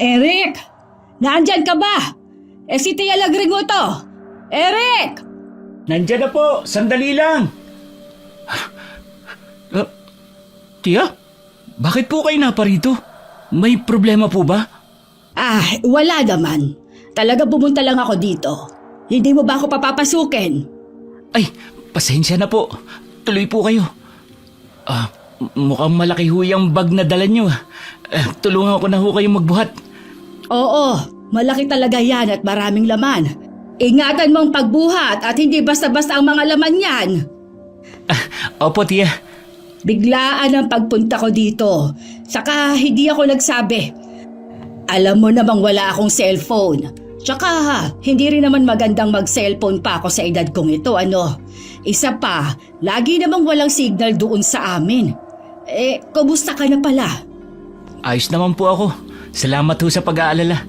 Eric! Nandyan ka ba? Si Tia Lagringo to! Eric! Nandiyan na po, sandali lang. Tia, bakit po kayo naparito? May problema po ba? Wala naman. Talaga pumunta lang ako dito. Hindi mo ba ako papapasukin? Ay, pasensya na po. Tuloy po kayo. Mukhang malaki ho yung bag na dala nyo. Tulungan ko na ho kayong magbuhat. Oo, malaki talaga yan at maraming laman. Ingatan mo ang pagbuhat at hindi basta-basta ang mga laman yan. Opo, Tia. Biglaan ang pagpunta ko dito. Saka hindi ako nagsabi. Alam mo namang wala akong cellphone. Tsaka hindi rin naman magandang mag-cellphone pa ako sa edad kong ito, ano. Isa pa, lagi namang walang signal doon sa amin. Kumusta ka na pala? Ayos naman po ako. Salamat ho sa pag-aalala.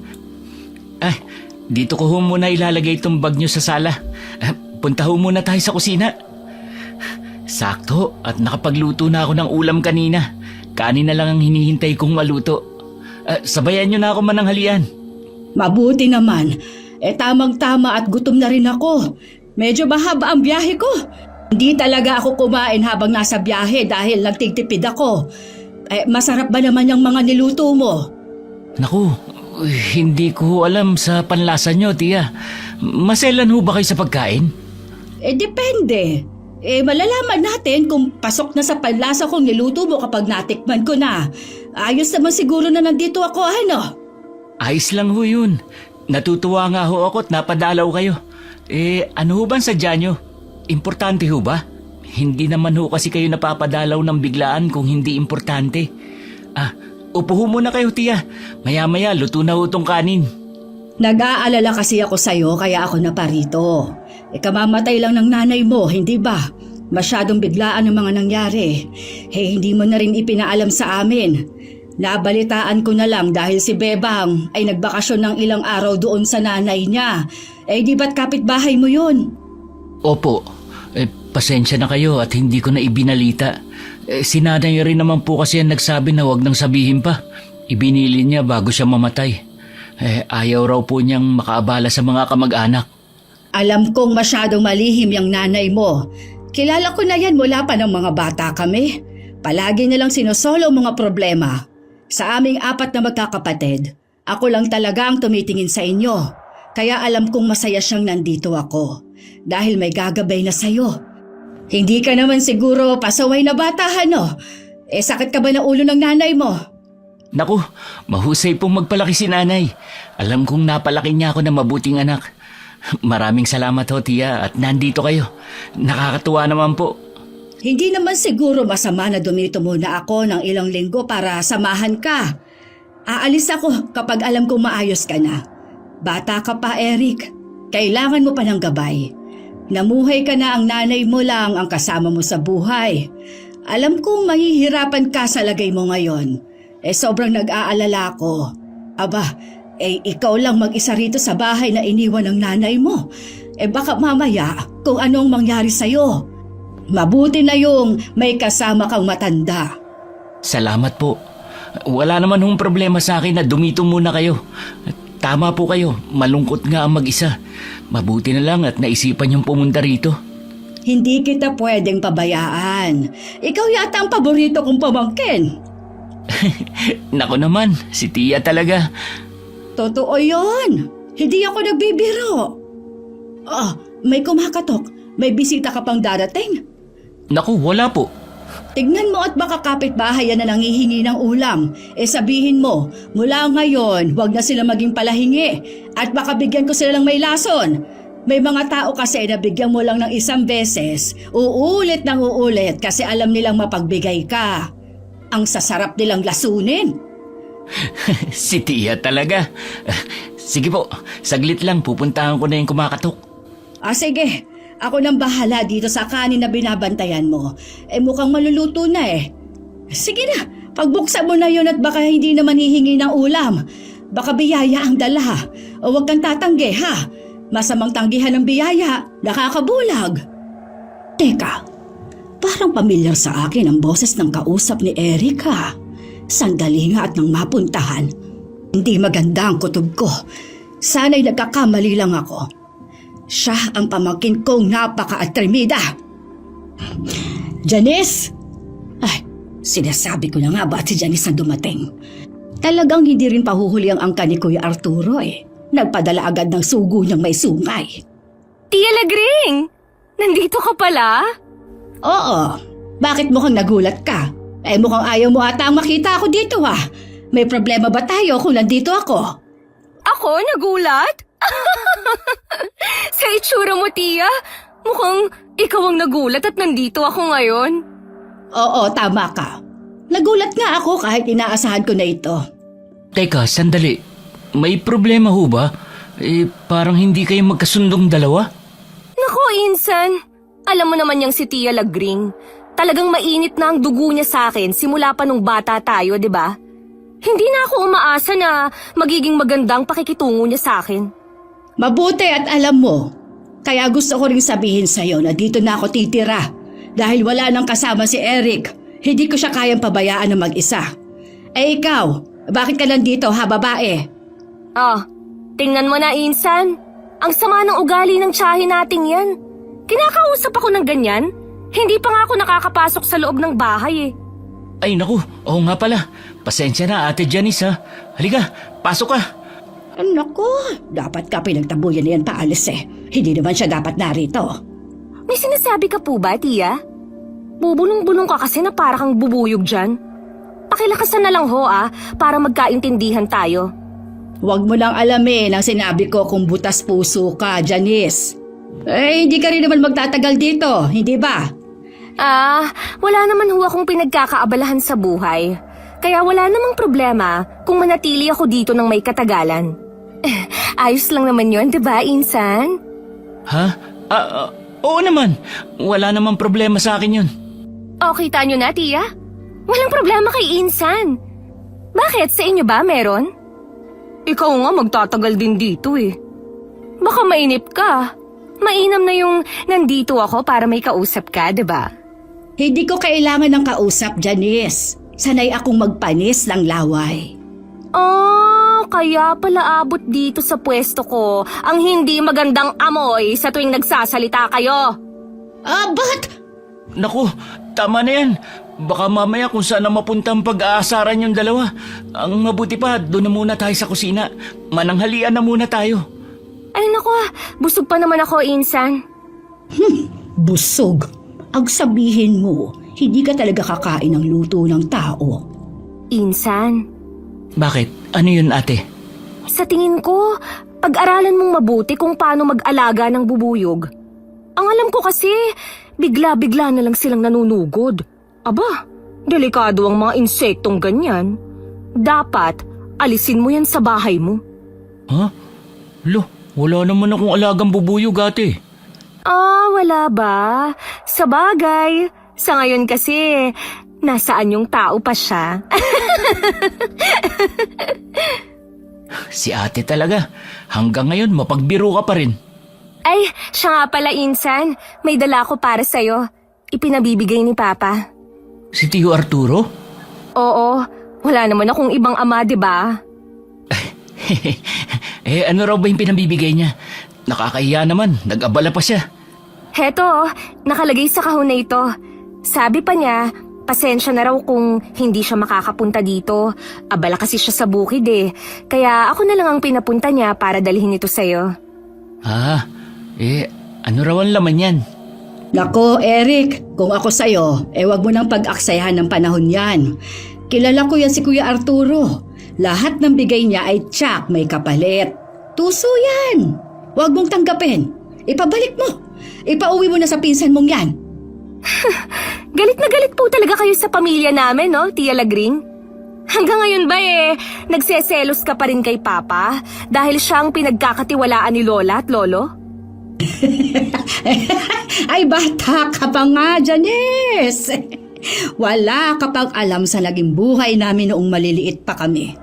Dito ko ho muna ilalagay itong bag nyo sa sala. Punta ho muna tayo sa kusina. Sakto at nakapagluto na ako ng ulam kanina. Kanin na lang ang hinihintay kong maluto. Sabayan nyo na ako mananghalian. Mabuti naman. Tamang-tama at gutom na rin ako. Medyo mahaba ang biyahe ko. Hindi talaga ako kumain habang nasa biyahe dahil nagtitipid ako. Masarap ba naman yung mga niluto mo? Naku, hindi ko alam sa panlasa nyo, Tia. Maselan ho ba kayo sa pagkain? Depende. Malalaman natin kung pasok na sa panlasa kong niluto mo kapag natikman ko na. Ayos naman siguro na nandito ako, ano? Ayos lang ho yun. Natutuwa nga ho ako at napadalaw kayo. Ano ho ba ang sadya nyo? Importante ho ba? Hindi naman ho kasi kayo napapadalaw ng biglaan kung hindi importante. Upo ho muna kayo, Tia. Maya-maya, luto na ho tong kanin. Nag-aalala kasi ako sa'yo kaya ako naparito. Kamamatay lang ng nanay mo, hindi ba? Masyadong biglaan ang mga nangyari. Hindi mo na rin ipinaalam sa amin. Nabalitaan ko na lang dahil si Bebang ay nagbakasyon ng ilang araw doon sa nanay niya. Di ba't kapitbahay mo yun? Opo. Pasensya na kayo at hindi ko na ibinalita. Si nanay rin naman po kasi ang nagsabi na wag nang sabihin pa. Ibinili niya bago siya mamatay. Ayaw raw po niyang makaabala sa mga kamag-anak. Alam kong masyadong malihim yung nanay mo. Kilala ko na yan mula pa ng mga bata kami. Palagi nilang sinosolo ang mga problema. Sa aming 4 na magkakapatid, ako lang talaga ang tumitingin sa inyo. Kaya alam kong masaya siyang nandito ako. Dahil may gagabay na sa'yo. Hindi ka naman siguro pasaway na bata, no? Sakit ka ba ng ulo ng nanay mo? Naku, mahusay pong magpalaki si nanay. Alam kong napalaki niya ako na mabuting anak. Maraming salamat ho, Tia, at nandito kayo. Nakakatuwa naman po. Hindi naman siguro masama na dumito muna ako ng ilang linggo para samahan ka. Aalis ako kapag alam kong maayos ka na. Bata ka pa, Eric. Kailangan mo pa ng gabay. Namuhay ka na, ang nanay mo lang ang kasama mo sa buhay. Alam kong mahihirapan ka sa lagay mo ngayon. Sobrang nag-aalala ako. Ikaw lang mag-isa rito sa bahay na iniwan ng nanay mo. Baka mamaya kung anong mangyari sa'yo. Mabuti na yung may kasama kang matanda. Salamat po. Wala naman hong problema sa akin na dumito muna kayo. Tama po kayo, malungkot nga ang mag-isa. Mabuti na lang at naisipan niyong pumunta rito. Hindi kita pwedeng pabayaan. Ikaw yata ang paborito kong pamangkin. Nako naman, si Tia talaga. Totoo yun. Hindi ako nagbibiro. May kumakatok. May bisita ka pang darating. Naku, wala po. Tignan mo at baka kapitbahay yan na nangihingi ng ulam. Sabihin mo, mula ngayon, huwag na sila maging palahingi. At baka bigyan ko sila ng may lason. May mga tao kasi na bigyan mo lang ng isang beses, uulit ng uulit kasi alam nilang mapagbigay ka. Ang sasarap nilang lasunin. Si Tia talaga. Sige po, saglit lang, pupuntahan ko na yung kumakatok. Sige. Ako nang bahala dito sa kanin na binabantayan mo. Mukhang maluluto na eh. Sige na, pagbuksan mo na yun at baka hindi naman hihingi ng ulam. Baka biyaya ang dala. Huwag kang tatanggi, ha? Masamang tanggihan ng biyaya, nakakabulag. Teka, parang pamilyar sa akin ang boses ng kausap ni Eric, ha? Sandali nga at nang mapuntahan. Hindi maganda ang kutob ko. Sana'y nagkakamali lang ako. Siya ang pamangkin kong napaka-atremida. Janice! Ay, sinasabi ko na nga ba't si Janice na dumating? Talagang hindi rin pahuhuli ang angka ni Kuya Arturo eh. Nagpadala agad ng sugo niyang may sungay. Tia Lagring! Nandito ka pala? Oo. Bakit mukhang nagulat ka? Mukhang ayaw mo ata ang makita ako dito ha. May problema ba tayo kung nandito ako? Ako? Nagulat? Sa itsura mo, Tia, mukhang ikaw ang nagulat at nandito ako ngayon. Oo, tama ka. Nagulat nga ako kahit inaasahan ko na ito. Teka, sandali. May problema ho ba? Parang hindi kayo magkasundong dalawa? Nako, Insan. Alam mo naman yang si Tia Lagring. Talagang mainit na ang dugo niya sa akin simula pa nung bata tayo, di ba? Hindi na ako umaasa na magiging magandang pakikitungo niya sa akin. Mabuti at alam mo. Kaya gusto ko ring sabihin sa'yo na dito na ako titira. Dahil wala nang kasama si Eric, hindi ko siya kayang pabayaan na mag-isa. Ikaw, bakit ka nandito ha, babae? Oh, tingnan mo na, Insan. Ang sama ng ugali ng tiyahin nating yan. Kinakausap ako ng ganyan. Hindi pa nga ako nakakapasok sa loob ng bahay eh. Ay naku, oo nga pala. Pasensya na Ate Janice ha. Halika, pasok ka. Naku, dapat ka pinagtabuyan na yan paalis eh. Hindi naman siya dapat narito. May sinasabi ka po ba, Tia? Bubulong-bulong ka kasi na para kang bubuyog dyan. Pakilakasan na lang ho para magkaintindihan tayo. Huwag mo lang alamin ang sinabi ko kung butas puso ka, Janice. Hindi ka rin naman magtatagal dito, hindi ba? Wala naman ho akong pinagkakaabalahan sa buhay. Kaya wala namang problema kung manatili ako dito ng may katagalan. Ayos lang naman yon, di ba, Insan? Ha? Oo naman. Wala namang problema sa akin yun. O, kita nyo na, Tia? Walang problema kay Insan. Bakit? Sa inyo ba meron? Ikaw nga magtatagal din dito eh. Baka mainip ka. Mainam na yung nandito ako para may kausap ka, di ba? Hindi ko kailangan ng kausap, Janice. Sanay akong magpanis ng laway. Kaya pala abot dito sa pwesto ko ang hindi magandang amoy sa tuwing nagsasalita kayo. Ba't? Naku, tama na yan. Baka mamaya kung saan na mapunta ang pag-aasaran yung dalawa. Ang mabuti pa, doon na muna tayo sa kusina. Mananghalian na muna tayo. Ay naku, busog pa naman ako, Insan. Busog. Ang sabihin mo, hindi ka talaga kakain ng luto ng tao. Insan, Bakit? Ano yun ate? sa tingin ko, pag-aralan mong mabuti kung paano mag-alaga ng bubuyog. Ang alam ko kasi, bigla-bigla na lang silang nanunugod. Aba, delikado ang mga insektong ganyan. Dapat, alisin mo yan sa bahay mo. Ha? Wala naman akong alagang bubuyog ate. Wala ba? Sa bagay, sa ngayon kasi, nasaan yung tao pa siya? Si ate talaga. Hanggang ngayon mapagbiro ka pa rin. Ay, siya nga pala, Insan. May dala ko para sa'yo. Ipinabibigay ni Papa. Si Tio Arturo? Oo, wala naman akong ibang ama, di ba? Ano raw ba yung pinabibigay niya? Nakakahiya naman, nag-abala pa siya. Heto, nakalagay sa kahon na ito. Sabi pa niya, pasensya na raw kung hindi siya makakapunta dito. Abala kasi siya sa bukid eh. Kaya ako na lang ang pinapunta niya para dalhin ito sa'yo. Ano raw ang laman yan? Nako, Eric, kung ako sa'yo, wag mo nang pag-aksayahan ng panahon yan. Kilala ko yan si Kuya Arturo. Lahat ng bigay niya ay tsak may kapalit. Tuso yan. Huwag mong tanggapin. Ipabalik mo. Ipauwi mo na sa pinsan mong yan. Galit na galit po talaga kayo sa pamilya namin, no, Tia Lagring? Hanggang ngayon ba nagseselos ka pa rin kay Papa dahil siya ang pinagkakatiwalaan ni Lola at Lolo? Ay, bata ka pa nga, Janice. Wala ka pang alam sa naging buhay namin noong maliliit pa kami.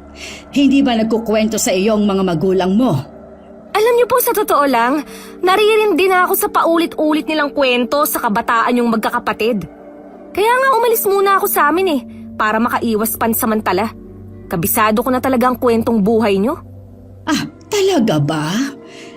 Hindi ba nagkukwento sa iyong mga magulang mo? Alam niyo po, sa totoo lang, naririndi na ako sa paulit-ulit nilang kwento sa kabataan yung magkakapatid. Kaya nga umalis muna ako sa amin para makaiwas pansamantala. Kabisado ko na talaga ang kwentong buhay nyo. Ah, talaga ba?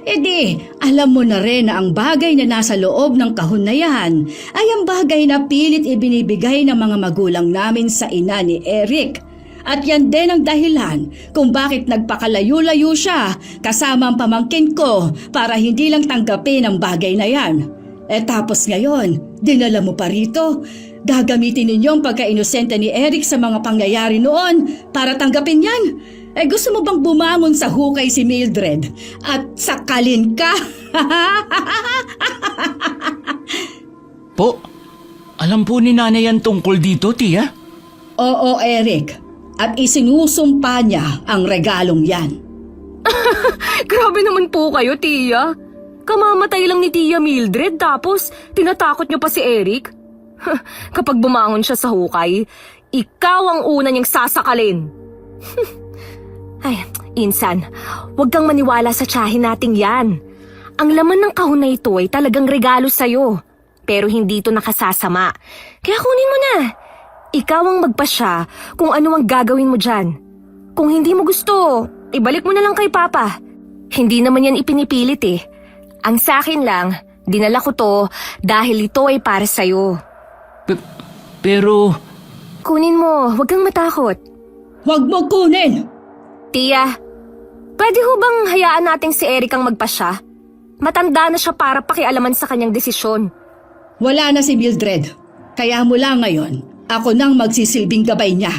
E di, alam mo na rin na ang bagay na nasa loob ng kahon na yan ay ang bagay na pilit ibinibigay ng mga magulang namin sa ina ni Eric. At yan din ang dahilan kung bakit nagpakalayo-layo siya kasama ang pamangkin ko para hindi lang tanggapin ang bagay na yan. Eh tapos ngayon, dinala mo pa rito. Gagamitin ninyo ang pagka-inosente ni Eric sa mga pangyayari noon para tanggapin yan. Eh gusto mo bang bumangon sa hukay si Mildred at sakalin ka? Po, alam po ni nanay yan tungkol dito, tiya? Oo, Eric. At isinusumpa niya ang regalong yan. Grabe naman po kayo, Tia. Kamamatay lang ni Tia Mildred tapos tinatakot niyo pa si Eric? Kapag bumangon siya sa hukay, ikaw ang una niyang sasakalin. Ay, Insan, huwag kang maniwala sa tiyahin nating yan. Ang laman ng kahon na ito ay talagang regalo sa'yo. Pero hindi ito nakasasama. Kaya kunin mo na. Ikaw ang magpasya kung ano ang gagawin mo dyan. Kung hindi mo gusto, ibalik mo na lang kay Papa. Hindi naman yan ipinipilit eh. Ang sakin lang, dinala ko to dahil ito ay para sa'yo. Pero... Kunin mo, huwag kang matakot. Huwag mo kunin! Tia, pwede ho bang hayaan nating si Eric ang magpasya? Matanda na siya para pakialaman sa kanyang desisyon. Wala na si Mildred. Kaya mula ngayon, ako nang magsisilbing gabay niya.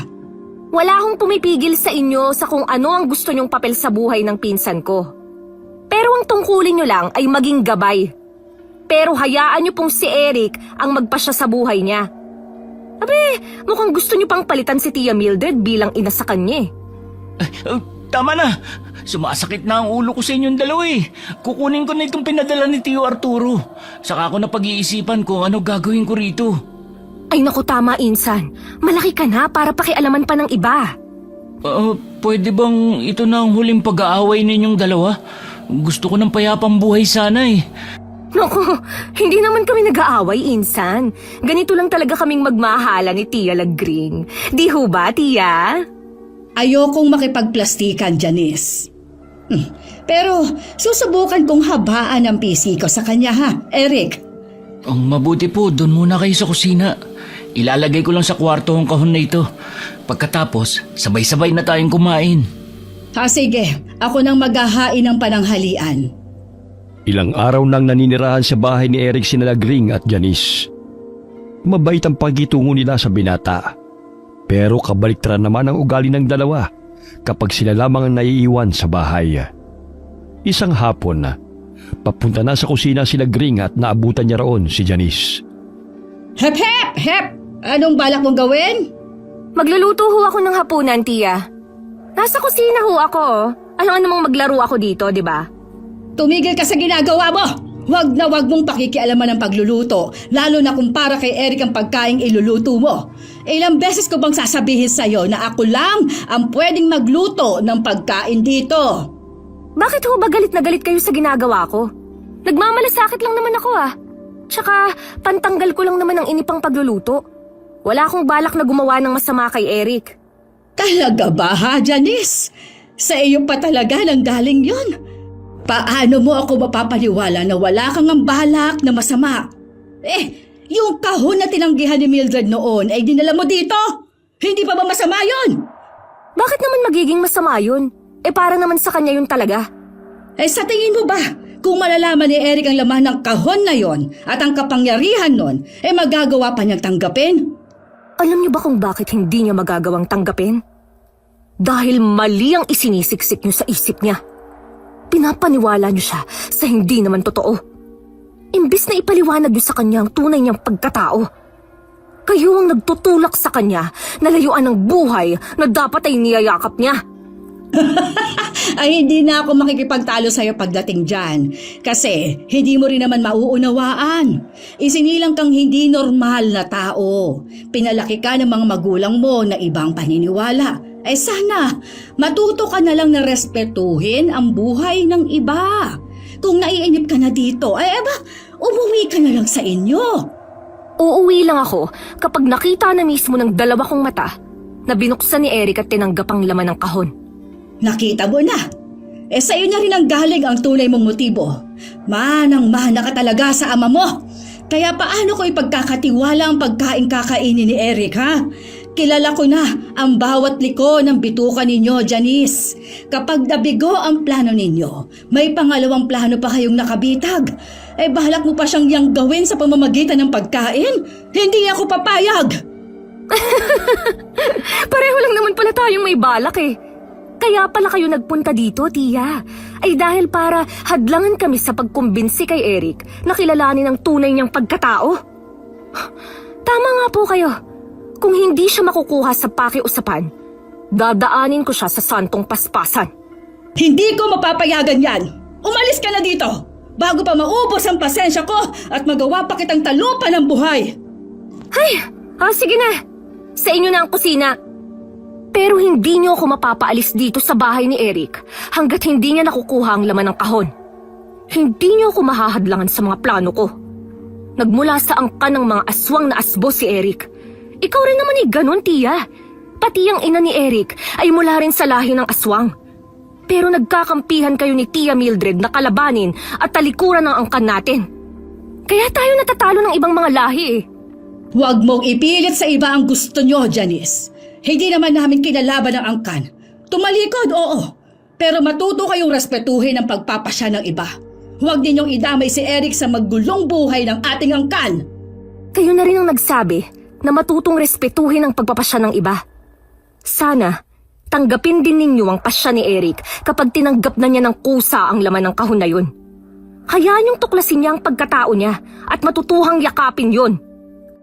Wala akong pumipigil sa inyo sa kung ano ang gusto nyong papel sa buhay ng pinsan ko. Pero ang tungkulin nyo lang ay maging gabay. Pero hayaan nyo pong si Eric ang magpasya sa buhay niya. Abe, mukhang gusto nyo pang palitan si Tia Mildred bilang ina sa kanya eh. Tama na! Sumasakit na ang ulo ko sa inyong dalawa eh. Kukunin ko na itong pinadala ni Tio Arturo. Saka ko na pag-iisipan kung ano gagawin ko rito. Ay naku, tama, Insan. Malaki ka na para pakialaman pa ng iba. Pwede bang ito na ang huling pag-aaway ninyong dalawa? Gusto ko ng payapang buhay sana eh. Naku, hindi naman kami nag-aaway, Insan. Ganito lang talaga kaming magmahala ni Tia Lagring. Di ho ba, Tia? Ayokong makipagplastikan, Janice. Pero susubukan kong habaan ang PC ko sa kanya ha, Eric. Ang mabuti po, doon muna kayo sa kusina. Ilalagay ko lang sa kwarto ang kahon na ito. Pagkatapos, sabay-sabay na tayong kumain. Ha sige, ako nang maghahain ng pananghalian. Ilang araw nang naninirahan sa bahay ni Eric sina Lagring at Janice. Mabait ang pagitungo nila sa binata. Pero kabaliktaran naman ang ugali ng dalawa kapag sila lamang ang naiiwan sa bahay. Isang hapon, papunta na sa kusina si Lagring at naabutan niya roon si Janice. Hep hep hep! Anong balak mong gawin? Magluluto ho ako ng hapunan, Tia. Nasa kusina ho ako. Alam namang maglaro ako dito, di ba? Tumigil ka sa ginagawa mo! Huwag na huwag mong pakikialaman ng pagluluto, lalo na kung para kay Eric ang pagkaing iluluto mo. Ilang beses ko bang sasabihin sa'yo na ako lang ang pwedeng magluto ng pagkain dito? Bakit ho ba galit na galit kayo sa ginagawa ko? Nagmamalasakit lang naman ako ah. Tsaka pantanggal ko lang naman ang inipang pagluluto. Wala akong balak na gumawa ng masama kay Eric. Talaga ba ha, Janice? Sa iyo pa talaga nang galing yon. Paano mo ako mapapaniwala na wala kang ang balak na masama? Yung kahon na tinanggihan ni Mildred noon ay dinala mo dito? Hindi pa ba masama yon? Bakit naman magiging masama yun? Para naman sa kanya yun talaga. Sa tingin mo ba, kung malalaman ni Eric ang laman ng kahon na yon at ang kapangyarihan nun, magagawa pa niyang tanggapin? Alam niyo ba kung bakit hindi niya magagawang tanggapin? Dahil mali ang isinisiksik niyo sa isip niya. Pinapaniwala niyo siya sa hindi naman totoo. Imbis na ipaliwanag niyo sa kanya ang tunay niyang pagkatao. Kayo ang nagtutulak sa kanya na layuan ng buhay na dapat ay niyayakap niya. Ay hindi na ako makikipagtalo sa'yo pagdating dyan. Kasi hindi mo rin naman mauunawaan. Isinilang kang hindi normal na tao. Pinalaki ka ng mga magulang mo na ibang paniniwala. Sana, matuto ka na lang na respetuhin ang buhay ng iba. Kung naiinip ka na dito, umuwi ka na lang sa inyo. Uuwi lang ako kapag nakita na mismo ng dalawa kong mata na binuksan ni Eric at tinanggap ang laman ng kahon. Nakita mo na. Sa'yo na rin ang galing ang tunay mong motibo. Manang-mana ka talaga sa ama mo. Kaya paano ko ipagkakatiwala ang pagkain kakainin ni Eric, ha? Kilala ko na ang bawat liko ng bituka ninyo, Janice. Kapag nabigo ang plano ninyo, may pangalawang plano pa kayong nakabitag. Bahalak mo pa siyang yang gawin sa pamamagitan ng pagkain? Hindi ako papayag! Pareho lang naman pala tayong may balak eh. Kaya pala kayo nagpunta dito, Tia. Ay dahil para hadlangan kami sa pagkumbinsi kay Eric na kilalanin ang tunay niyang pagkatao. Tama nga po kayo. Kung hindi siya makukuha sa pakiusapan, dadaanin ko siya sa santong paspasan. Hindi ko mapapayagan yan! Umalis ka na dito! Bago pa maubos ang pasensya ko at magawa pa kitang talupa ng buhay! Sige na. Sa inyo na ang kusina. Pero hindi niyo ako mapapaalis dito sa bahay ni Eric hanggat hindi niya nakukuha ang laman ng kahon. Hindi niyo ako mahahadlangan sa mga plano ko. Nagmula sa angkan ng mga aswang na asbo si Eric. Ikaw rin naman ganun, Tia. Pati ang ina ni Eric ay mula rin sa lahi ng aswang. Pero nagkakampihan kayo ni Tia Mildred na kalabanin at talikuran ng angkan natin. Kaya tayo natatalo ng ibang mga lahi eh. Huwag mong ipilit sa iba ang gusto nyo, Janice. Hindi naman namin kinalaban ang angkan. Tumalikod, oo. Pero matuto kayong respetuhin ang pagpapasya ng iba. Huwag ninyong idamay si Eric sa maggulong buhay ng ating angkan. Kayo na rin ang nagsabi na matutong respetuhin ang pagpapasya ng iba. Sana, tanggapin din ninyo ang pasya ni Eric kapag tinanggap na niya ng kusa ang laman ng kahon na yun. Hayaan niyong tuklasin niya ang pagkatao niya at matutuhang yakapin yun.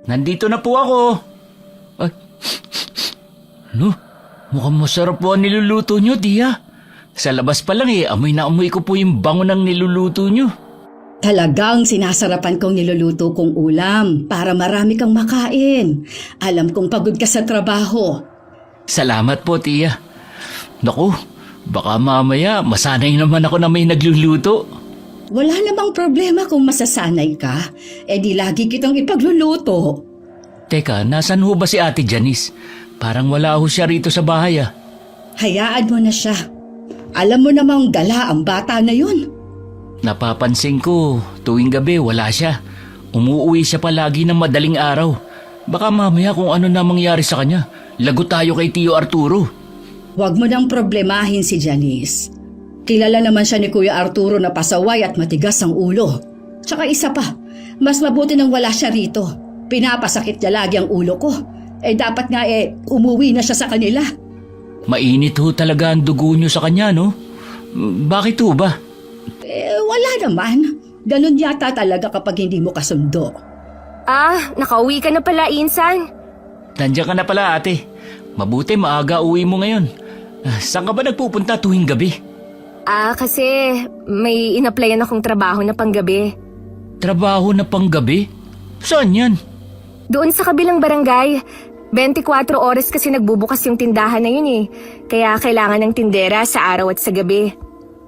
Nandito na po ako. Ay. Ano? Mukhang masarap po ang niluluto nyo, Tia. Sa labas pa lang amoy na amoy ko po yung bango ng niluluto nyo. Talagang sinasarapan kong niluluto kong ulam para marami kang makain. Alam kong pagod ka sa trabaho. Salamat po, Tia. Naku, baka mamaya masanay naman ako na may nagluluto. Wala namang problema kung masasanay ka. Di lagi kitang ipagluluto. Teka, nasan ho ba si Ate Janice? Parang wala ho siya rito sa bahay Hayaan mo na siya. Alam mo namang gala ang bata na yun. Napapansin ko, tuwing gabi wala siya. Umuuwi siya palagi ng madaling araw. Baka mamaya kung ano na mangyari sa kanya, lagot tayo kay Tio Arturo. Huwag mo nang problemahin si Janice. Kilala naman siya ni Kuya Arturo na pasaway at matigas ang ulo. Tsaka isa pa, mas mabuti nang wala siya rito. Pinapasakit niya lagi ang ulo ko. Dapat nga umuwi na siya sa kanila. Mainit ho talaga ang dugo niyo sa kanya, no? Bakit ho ba? Wala naman. Ganun yata talaga kapag hindi mo kasundo. Nakauwi ka na pala, Insan. Nandiyan ka na pala, ate. Mabuti maaga uwi mo ngayon. Saan ka ba nagpupunta tuwing gabi? Kasi may inaplayan akong trabaho na panggabi. Trabaho na panggabi? Saan yan? Doon sa kabilang barangay. 24 oras kasi nagbubukas yung tindahan na yun Kaya kailangan ng tindera sa araw at sa gabi.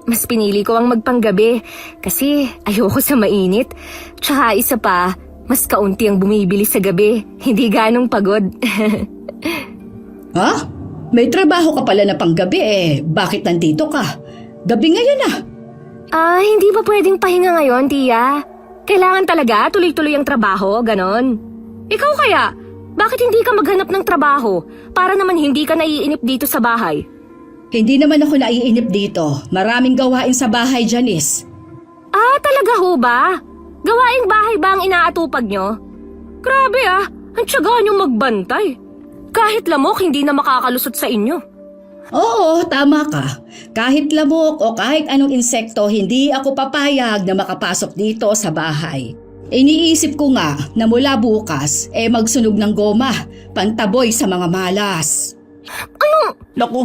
Mas pinili ko ang magpanggabi kasi ayoko sa mainit. Tsaka isa pa, mas kaunti ang bumibili sa gabi. Hindi ganong pagod. Ha? May trabaho ka pala na panggabi bakit nandito ka? Gabi ngayon Hindi ba pwedeng pahinga ngayon, Tia? Kailangan talaga tuloy-tuloy ang trabaho, ganon. Ikaw kaya, bakit hindi ka maghanap ng trabaho para naman hindi ka naiinip dito sa bahay? Hindi naman ako naiinip dito. Maraming gawain sa bahay, Janice. Talaga ho ba? Gawaing bahay ba ang inaatupag nyo? Grabe ang tiyaga nyo magbantay. Kahit lamok hindi na makakalusot sa inyo. Oo, tama ka. Kahit lamok o kahit anong insekto, hindi ako papayag na makapasok dito sa bahay. Iniisip ko nga na mula bukas, magsunog ng goma, pantaboy sa mga malas. Naku,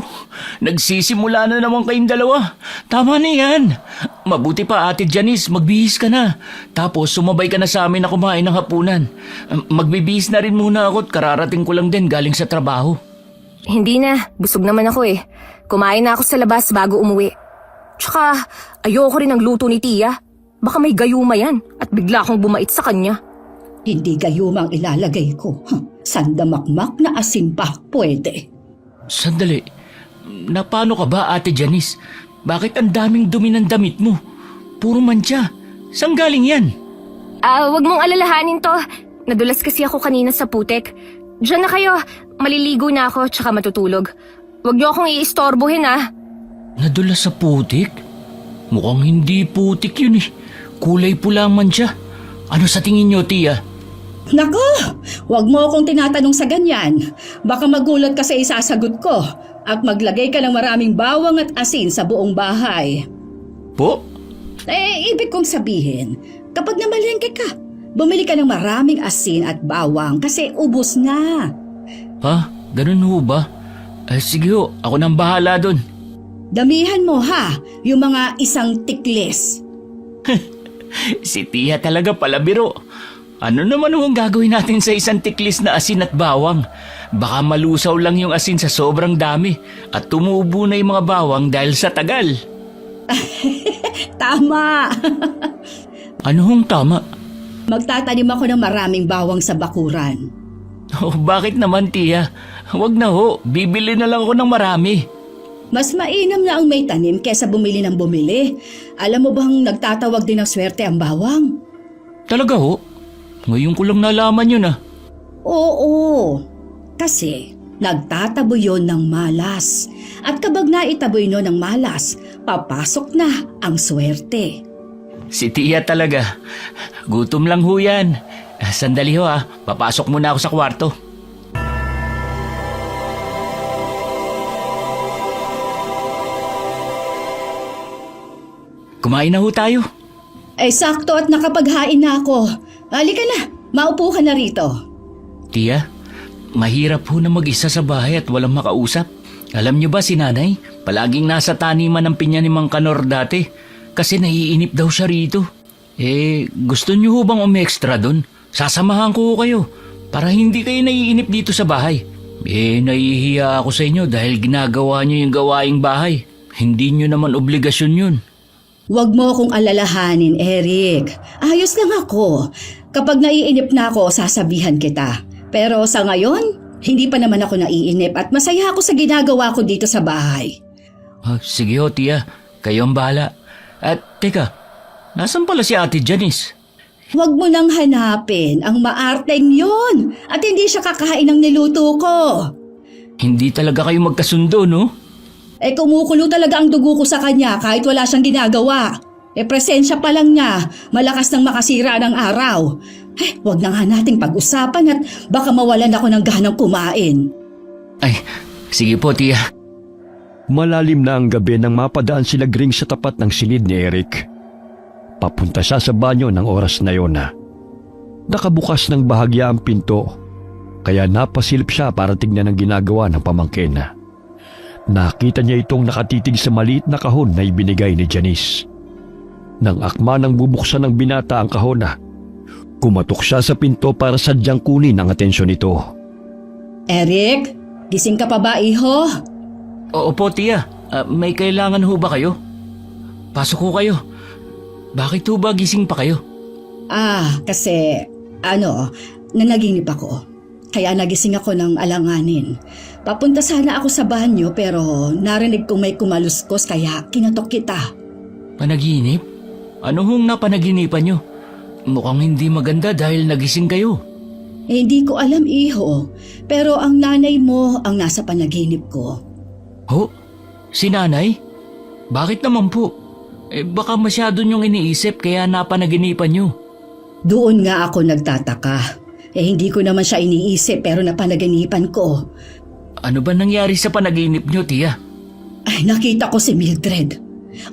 nagsisimula na naman kayong dalawa. Tama na yan. Mabuti pa, Ate Janice, magbihis ka na. Tapos sumabay ka na sa amin na kumain ng hapunan. Magbibihis na rin muna ako at kararating ko lang din galing sa trabaho. Hindi na, busog naman ako Kumain na ako sa labas bago umuwi. Tsaka, ayoko rin ng luto ni Tia. Baka may gayuma yan at bigla akong bumait sa kanya. Hindi gayumang ilalagay ko. Sandamakmak na asin pa, pwede. Sandali. Napano ka ba, Ate Janice? Bakit ang daming dumi ng damit mo? Puro mancha. Saan galing yan? Wag mong alalahanin to. Nadulas kasi ako kanina sa putek. Diyan na kayo. Maliligo na ako tsaka matutulog. Wag niyo akong iistorbohin Nadulas sa putik? Mukhang hindi putik yun eh. Kulay pula ang mancha. Ano sa tingin niyo, Tia? Nako, wag mo akong tinatanong sa ganyan. Baka magulat ka sa isasagot ko at maglagay ka ng maraming bawang at asin sa buong bahay. Po? Ibig kong sabihin, kapag namalengke ka, bumili ka ng maraming asin at bawang kasi ubos na. Ha? Ganun ho ba? Sige ho, ako nang bahala dun. Damihan mo ha, yung mga isang tiklis. Si Tia talaga pala biro. Ano naman ho ang gagawin natin sa isang tiklis na asin at bawang? Baka malusaw lang yung asin sa sobrang dami at tumubo na yung mga bawang dahil sa tagal. Tama! Ano hong tama? Magtatanim ako ng maraming bawang sa bakuran. Oh, bakit naman, Tia? Huwag na ho, bibili na lang ako ng marami. Mas mainam na ang may tanim kesa bumili ng bumili. Alam mo bang nagtatawag din ng swerte ang bawang? Talaga ho? Ngayon ko lang nalaman yun Oo, kasi nagtataboy yon ng malas. At kapag naitaboy no ng malas, papasok na ang swerte. Si Tia talaga. Gutom lang ho yan. Sandali ho papasok muna ako sa kwarto. Kumain na ho tayo. Sakto at nakapaghain na ako. Halika na, maupo ka na rito. Tia, mahirap ho na mag-isa sa bahay at walang makausap. Alam niyo ba si nanay, palaging nasa taniman ng pinya ni Mang Kanor dati kasi naiinip daw siya rito. Gusto niyo ho bang umextra doon? Sasamahan ko ho kayo para hindi kayo naiinip dito sa bahay. Nahihiya ako sa inyo dahil ginagawa niyo yung gawaing bahay. Hindi niyo naman obligasyon yun. Huwag mo akong alalahanin, Eric. Ayos lang ako. Kapag naiinip na ako, sasabihan kita. Pero sa ngayon, hindi pa naman ako naiinip at masaya ako sa ginagawa ko dito sa bahay. Sige ho, Tia. Kayo ang bahala. At teka, nasan pala si Ate Janice? Huwag mo nang hanapin ang maarteng yon at hindi siya kakain ng niluto ko. Hindi talaga kayo magkasundo, no? Kumukulo talaga ang dugo ko sa kanya kahit wala siyang ginagawa. Presensya pa lang niya, malakas nang makasira ng araw. Huwag na nga nating pag-usapan at baka mawalan ako ng ganang kumain. Sige po, Tia. Malalim na ang gabi nang mapadaan sila Gring sa tapat ng silid ni Eric. Papunta siya sa banyo ng oras na yon Nakabukas ng bahagya ang pinto, kaya napasilip siya para tignan ang ginagawa ng pamangkin. Nakita niya itong nakatitig sa maliit na kahon na ibinigay ni Janice. Nang akma nang bubuksan ng binata ang kahon, kumatok siya sa pinto para sadyang kunin ang atensyon nito. Eric, gising ka pa ba, iho? Oo po, Tia. May kailangan ho ba kayo? Pasok ho kayo. Bakit ho ba gising pa kayo? Kasi, nanaginip ako. Kaya nagising ako ng alanganin. Papunta sana ako sa banyo pero narinig kong may kumaluskos kaya kinatok kita. Panaginip? Ano hong napanaginipan nyo? Mukhang hindi maganda dahil nagising kayo. Hindi ko alam, iho. Pero ang nanay mo ang nasa panaginip ko. Ho? Si nanay? Bakit naman po? Baka masyado nyong iniisip kaya napanaginipan nyo. Doon nga ako nagtataka. Hindi ko naman siya iniisip pero napanaginipan ko. Ano ba nangyari sa panaginip nyo, Tia? Nakita ko si Mildred.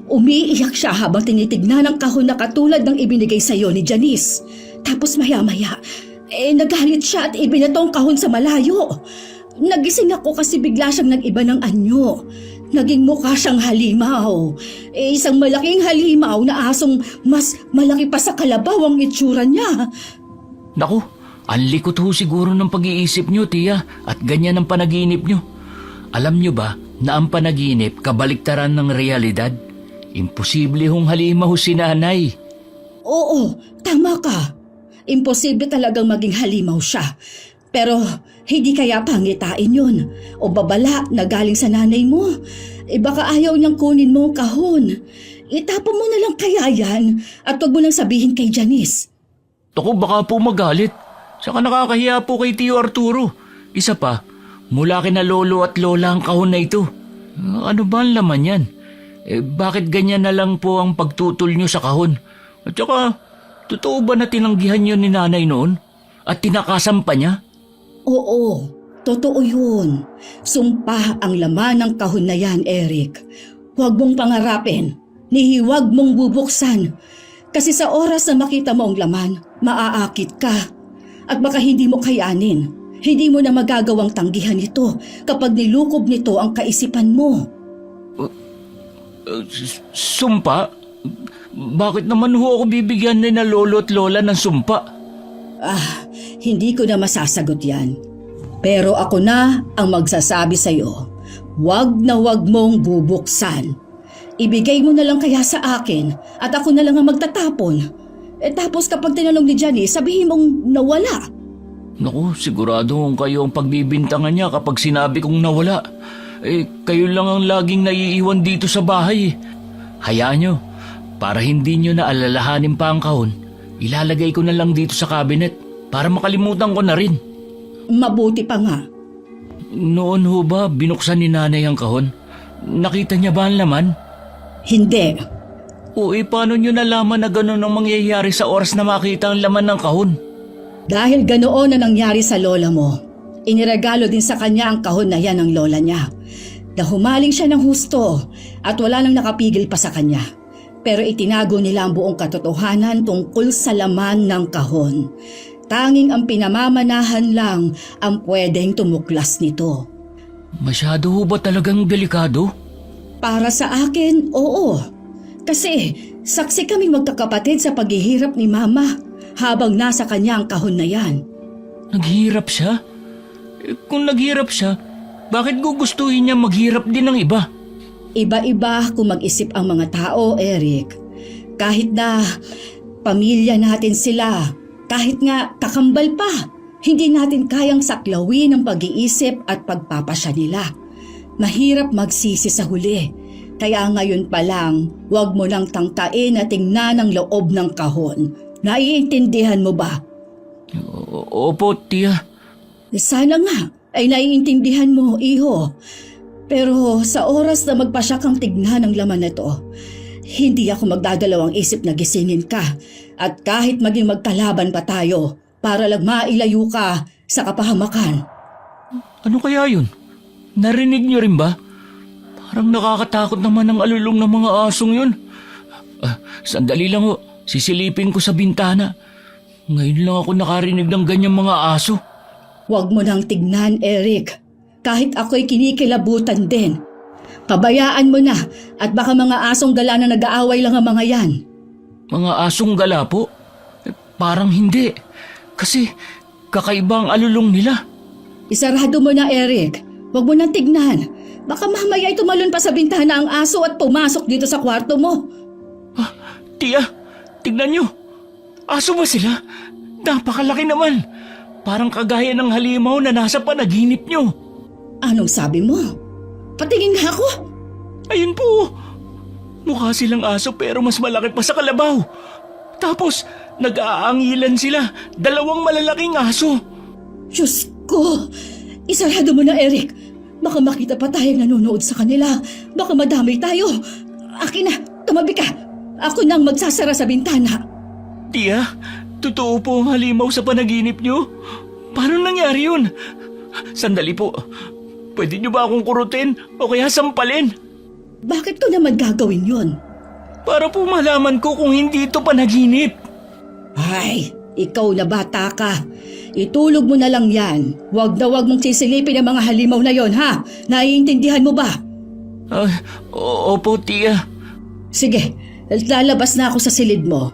Umiiyak siya habang tinitignan ang kahon na katulad ng ibinigay sa'yo ni Janice. Tapos maya-maya, nagalit siya at ibinato ang kahon sa malayo. Nagising ako kasi bigla siyang nag-iba ng anyo. Naging mukha siyang halimaw. Isang malaking halimaw na asong mas malaki pa sa kalabaw ang itsura niya. Naku, ang likot ho siguro ng pag-iisip nyo, Tia, at ganyan ang panaginip nyo. Alam nyo ba na ang panaginip kabaliktaran ng realidad? Imposible hong halimaw si nanay. Oo, tama ka. Imposible talagang maging halimaw siya. Pero hindi kaya pangitain yun o babala na galing sa nanay mo. Baka ayaw niyang kunin mo ang kahon. Itapon mo na lang kaya yan at huwag mo nang sabihin kay Janice. Ako baka po magalit. Saka nakakahiya po kay Tio Arturo. Isa pa, mula kina lolo at lola ang kahon na ito. Ano ba ang laman yan? Bakit ganyan na lang po ang pagtutol niyo sa kahon? At saka, totoo ba na tinanggihan niyo ni nanay noon? At tinakasan pa niya? Oo, totoo yun. Sumpa ang laman ng kahon na yan, Eric. Huwag mong pangarapin, ni huwag mong bubuksan. Kasi sa oras na makita mo ang laman, maaakit ka. At baka hindi mo kayanin. Hindi mo na magagawang tanggihan ito kapag nilukob nito ang kaisipan mo. Sumpa? Bakit naman ho ako bibigyan na lolo at lola ng sumpa? Hindi ko na masasagot yan. Pero ako na ang magsasabi sa'yo. Huwag na huwag mong bubuksan. Ibigay mo na lang kaya sa akin at ako na lang ang magtatapon. Tapos kapag tinanong ni Janice, sabihin mong nawala. Naku, sigurado kung kayo ang pagbibintangan niya kapag sinabi kong nawala. Kayo lang ang laging naiiwan dito sa bahay. Hayaan nyo, para hindi nyo na alalahanin pa ang kahon, ilalagay ko na lang dito sa cabinet para makalimutan ko na rin. Mabuti pa nga. Noon ho ba binuksan ni nanay ang kahon? Nakita niya ba ang laman? Hindi. Paano nyo nalaman na gano'n ang mangyayari sa oras na makita ang laman ng kahon? Dahil ganoon na nangyari sa lola mo, iniregalo din sa kanya ang kahon na yan ng lola niya. Nahumaling siya ng husto at wala nang nakapigil pa sa kanya. Pero itinago nila ang buong katotohanan tungkol sa laman ng kahon. Tanging ang pinamamanahan lang ang pwedeng tumuklas nito. Masyado ho ba talagang delikado? Para sa akin, oo. Kasi saksi kaming magkakapatid sa paghihirap ni Mama habang nasa kanya ang kahon na yan. Naghihirap siya? Kung naghihirap siya, bakit gugustuhin niya maghirap din ng iba? Iba-iba kung mag-isip ang mga tao, Eric. Kahit na pamilya natin sila, kahit nga kakambal pa, hindi natin kayang saklawin ang pag-iisip at pagpapasya nila. Mahirap magsisi sa huli. Kaya ngayon pa lang, huwag mo lang tangtain na tingnan ang loob ng kahon. Naiintindihan mo ba? Opo, tiya. Sana nga ay naiintindihan mo, iho. Pero sa oras na magpasya kang tignan ang laman nito, hindi ako magdadalawang isip na gisingin ka. At kahit maging magkalaban pa tayo, para lang mailayo ka sa kapahamakan. Ano kaya yun? Narinig niyo rin ba? Parang nakakatakot naman ang alulong ng mga asong yun. Sandali lang ho, sisilipin ko sa bintana. Ngayon lang ako nakarinig ng ganyang mga aso. Huwag mo nang tignan, Eric. Kahit ako'y kinikilabutan din. Pabayaan mo na at baka mga asong gala na nag-aaway lang ang mga yan. Mga asong gala po? Parang hindi. Kasi kakaiba ang alulong nila. Isarado mo na, Eric. Huwag mo nang tignan. Baka mamaya ay tumalon pa sa bintana ang aso at pumasok dito sa kwarto mo. Tiya, tignan nyo. Aso ba sila? Napakalaki naman. Parang kagaya ng halimaw na nasa panaginip nyo. Anong sabi mo? Patingin nga ako. Ayun po. Mukha silang aso pero mas malaki pa sa kalabaw. Tapos, nag-aangilan sila. 2 malalaking aso. Diyos ko. Isarado mo na, Eric. Baka makita pa tayong nanonood sa kanila. Baka madamay tayo. Akin na, tumabi ka. Ako nang magsasara sa bintana. Tiya, totoo po ang halimaw sa panaginip nyo? Paano nangyari yun? Sandali po. Pwede nyo ba akong kurutin o kaya sampalin? Bakit ko naman gagawin yun? Para po malaman ko kung hindi ito panaginip. Ay, ikaw na bata ka. Itulog mo na lang yan. Huwag na huwag mong sisilipin ang mga halimaw na yon, ha? Naiintindihan mo ba? Opo, tiya. Sige, lalabas na ako sa silid mo.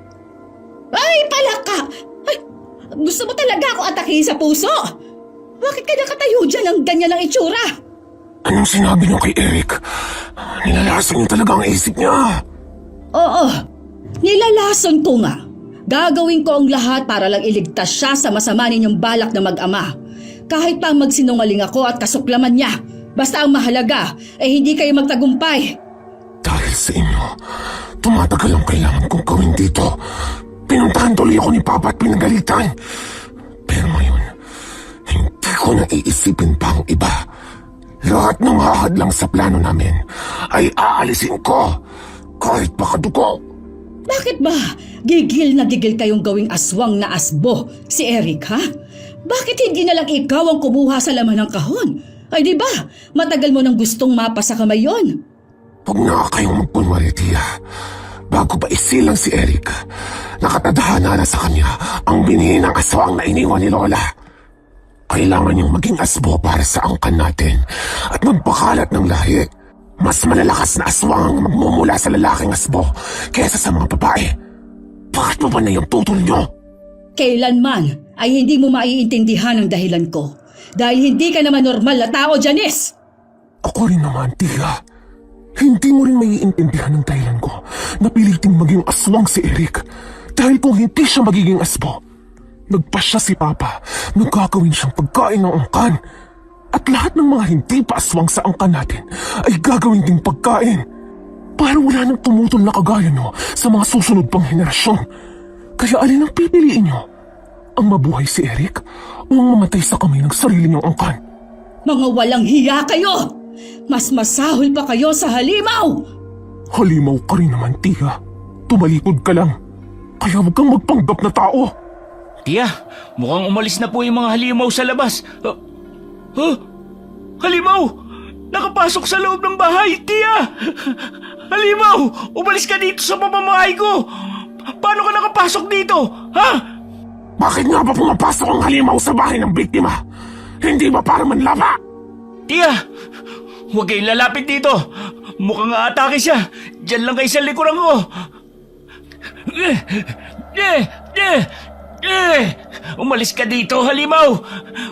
Ay, palaka! Ay, gusto mo talaga ako atakihin sa puso? Bakit ka nakatayo dyan ang ganyan ang itsura? Anong sinabi niyo kay Eric? Nilalason niyo talaga ang isip niya. Oo, nilalason ko nga. Gagawin ko ang lahat para lang iligtas siya sa masama ninyong balak na mag-ama. Kahit pa magsinungaling ako at kasuklaman niya, basta ang mahalaga ay hindi kayo magtagumpay. Dahil sa inyo, tumatagal ang kailangan kong gawin dito. Pinuntahan tuloy ako ni Papa at pinagalitan. Pero ngayon, hindi ko na iisipin pa ang iba. Lahat ng hahadlang sa plano namin ay aalisin ko. Kahit makadugo. Bakit ba gigil na gigil kayong gawing aswang na asbo si Eric, ha? Bakit hindi na lang ikaw ang kumuha sa laman ng kahon? Ay di ba, matagal mo nang gustong mapa sa kamay yon. Huwag na kayong magpunwari, Tia. Bago pa isilang si Eric, nakatadhana na sa kanya ang binhi ng aswang na iniwan ni Lola. Kailangan niyang maging asbo para sa angkan natin at magpakalat ng lahi. Mas malalakas na aswang ang magmumula sa lalaking asbo kaysa sa mga babae. Bakit mo ba na yung tutol niyo? Kailanman ay hindi mo maiintindihan ang dahilan ko. Dahil hindi ka naman normal na tao, Janice! Ako rin naman, Tia. Hindi mo rin maiintindihan ang dahilan ko na piliting maging aswang si Eric. Dahil kung hindi siya magiging asbo, nagpasya si Papa na gagawin siyang pagkain ng angkan. At lahat ng mga hindi pa aswang sa angkan natin ay gagawin ding pagkain. Para wala nang tumutol na kagaya nyo sa mga susunod pang henerasyon. Kaya alin ang pipiliin nyo? Ang mabuhay si Eric o ang mamatay sa kamay ng sarili niyong angkan? Mga walang hiya kayo! Mas masahol pa kayo sa halimaw! Halimaw ka rin naman, Tia. Tumalikod ka lang. Kaya huwag kang magpanggap na tao. Tia, mukhang umalis na po yung mga halimaw sa labas. Halimaw! Nakapasok sa loob ng bahay, Tia! Halimaw! Umalis ka dito sa pamamahay ko! Paano ka nakapasok dito? Ha? Bakit nga ba pumapasok ang halimaw sa bahay ng biktima? Hindi ba para manlaba? Tia! Huwag kayong lalapit dito! Mukhang aatake siya! Diyan lang kayo sa likuran ko! Umalis ka dito, halimaw!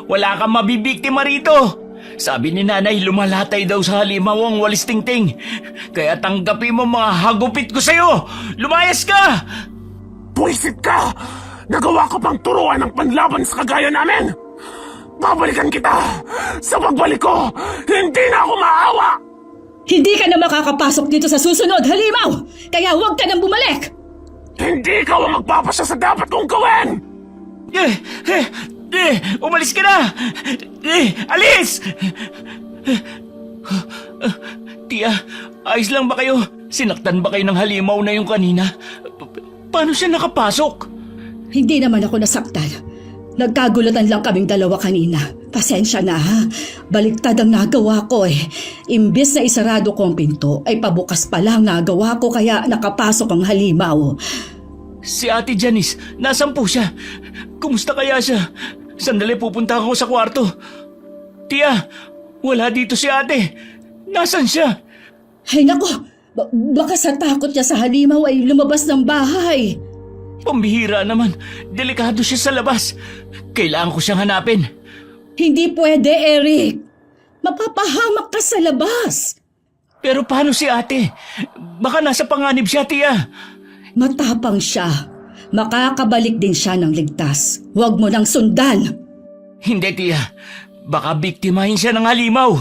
Wala kang mabibiktima rito! Sabi ni nanay, lumalatay daw sa halimaw ang walis tingting. Kaya tanggapin mo mga hagupit ko sa'yo! Lumayas ka! Puwisit ka! Nagawa ko pang turuan ng panlaban sa kagaya namin! Babalikan kita! Sa pagbalik ko, hindi na ako maawa! Hindi ka na makakapasok dito sa susunod, halimaw! Kaya huwag ka nang bumalik! Hindi ikaw ang magpapasya sa dapat kong gawin! Umalis ka na! Alis! Tia, ayos lang ba kayo? Sinaktan ba kayo ng halimaw na yung kanina? Paano siya nakapasok? Hindi naman ako nasaktan. Nagkagulatan lang kaming dalawa kanina. Pasensya na, ha? Baliktad ang nagawa ko eh. Imbes na isarado ko ang pinto, ay pabukas pa lang nagawa ko kaya nakapasok ang halimaw. Si Ate Janice, nasan po siya? Kumusta kaya siya? Sandali, pupunta ako sa kwarto. Tia, wala dito si ate. Nasan siya? Ay nako, baka sa takot niya sa halimaw ay lumabas ng bahay. Pambihira naman. Delikado siya sa labas. Kailangan ko siyang hanapin. Hindi pwede, Eric. Mapapahamak ka sa labas. Pero paano si ate? Baka nasa panganib siya, Tia. Matapang siya. Makakabalik din siya ng ligtas. Huwag mo nang sundan. Hindi, Tia. Baka biktimahin siya ng halimaw.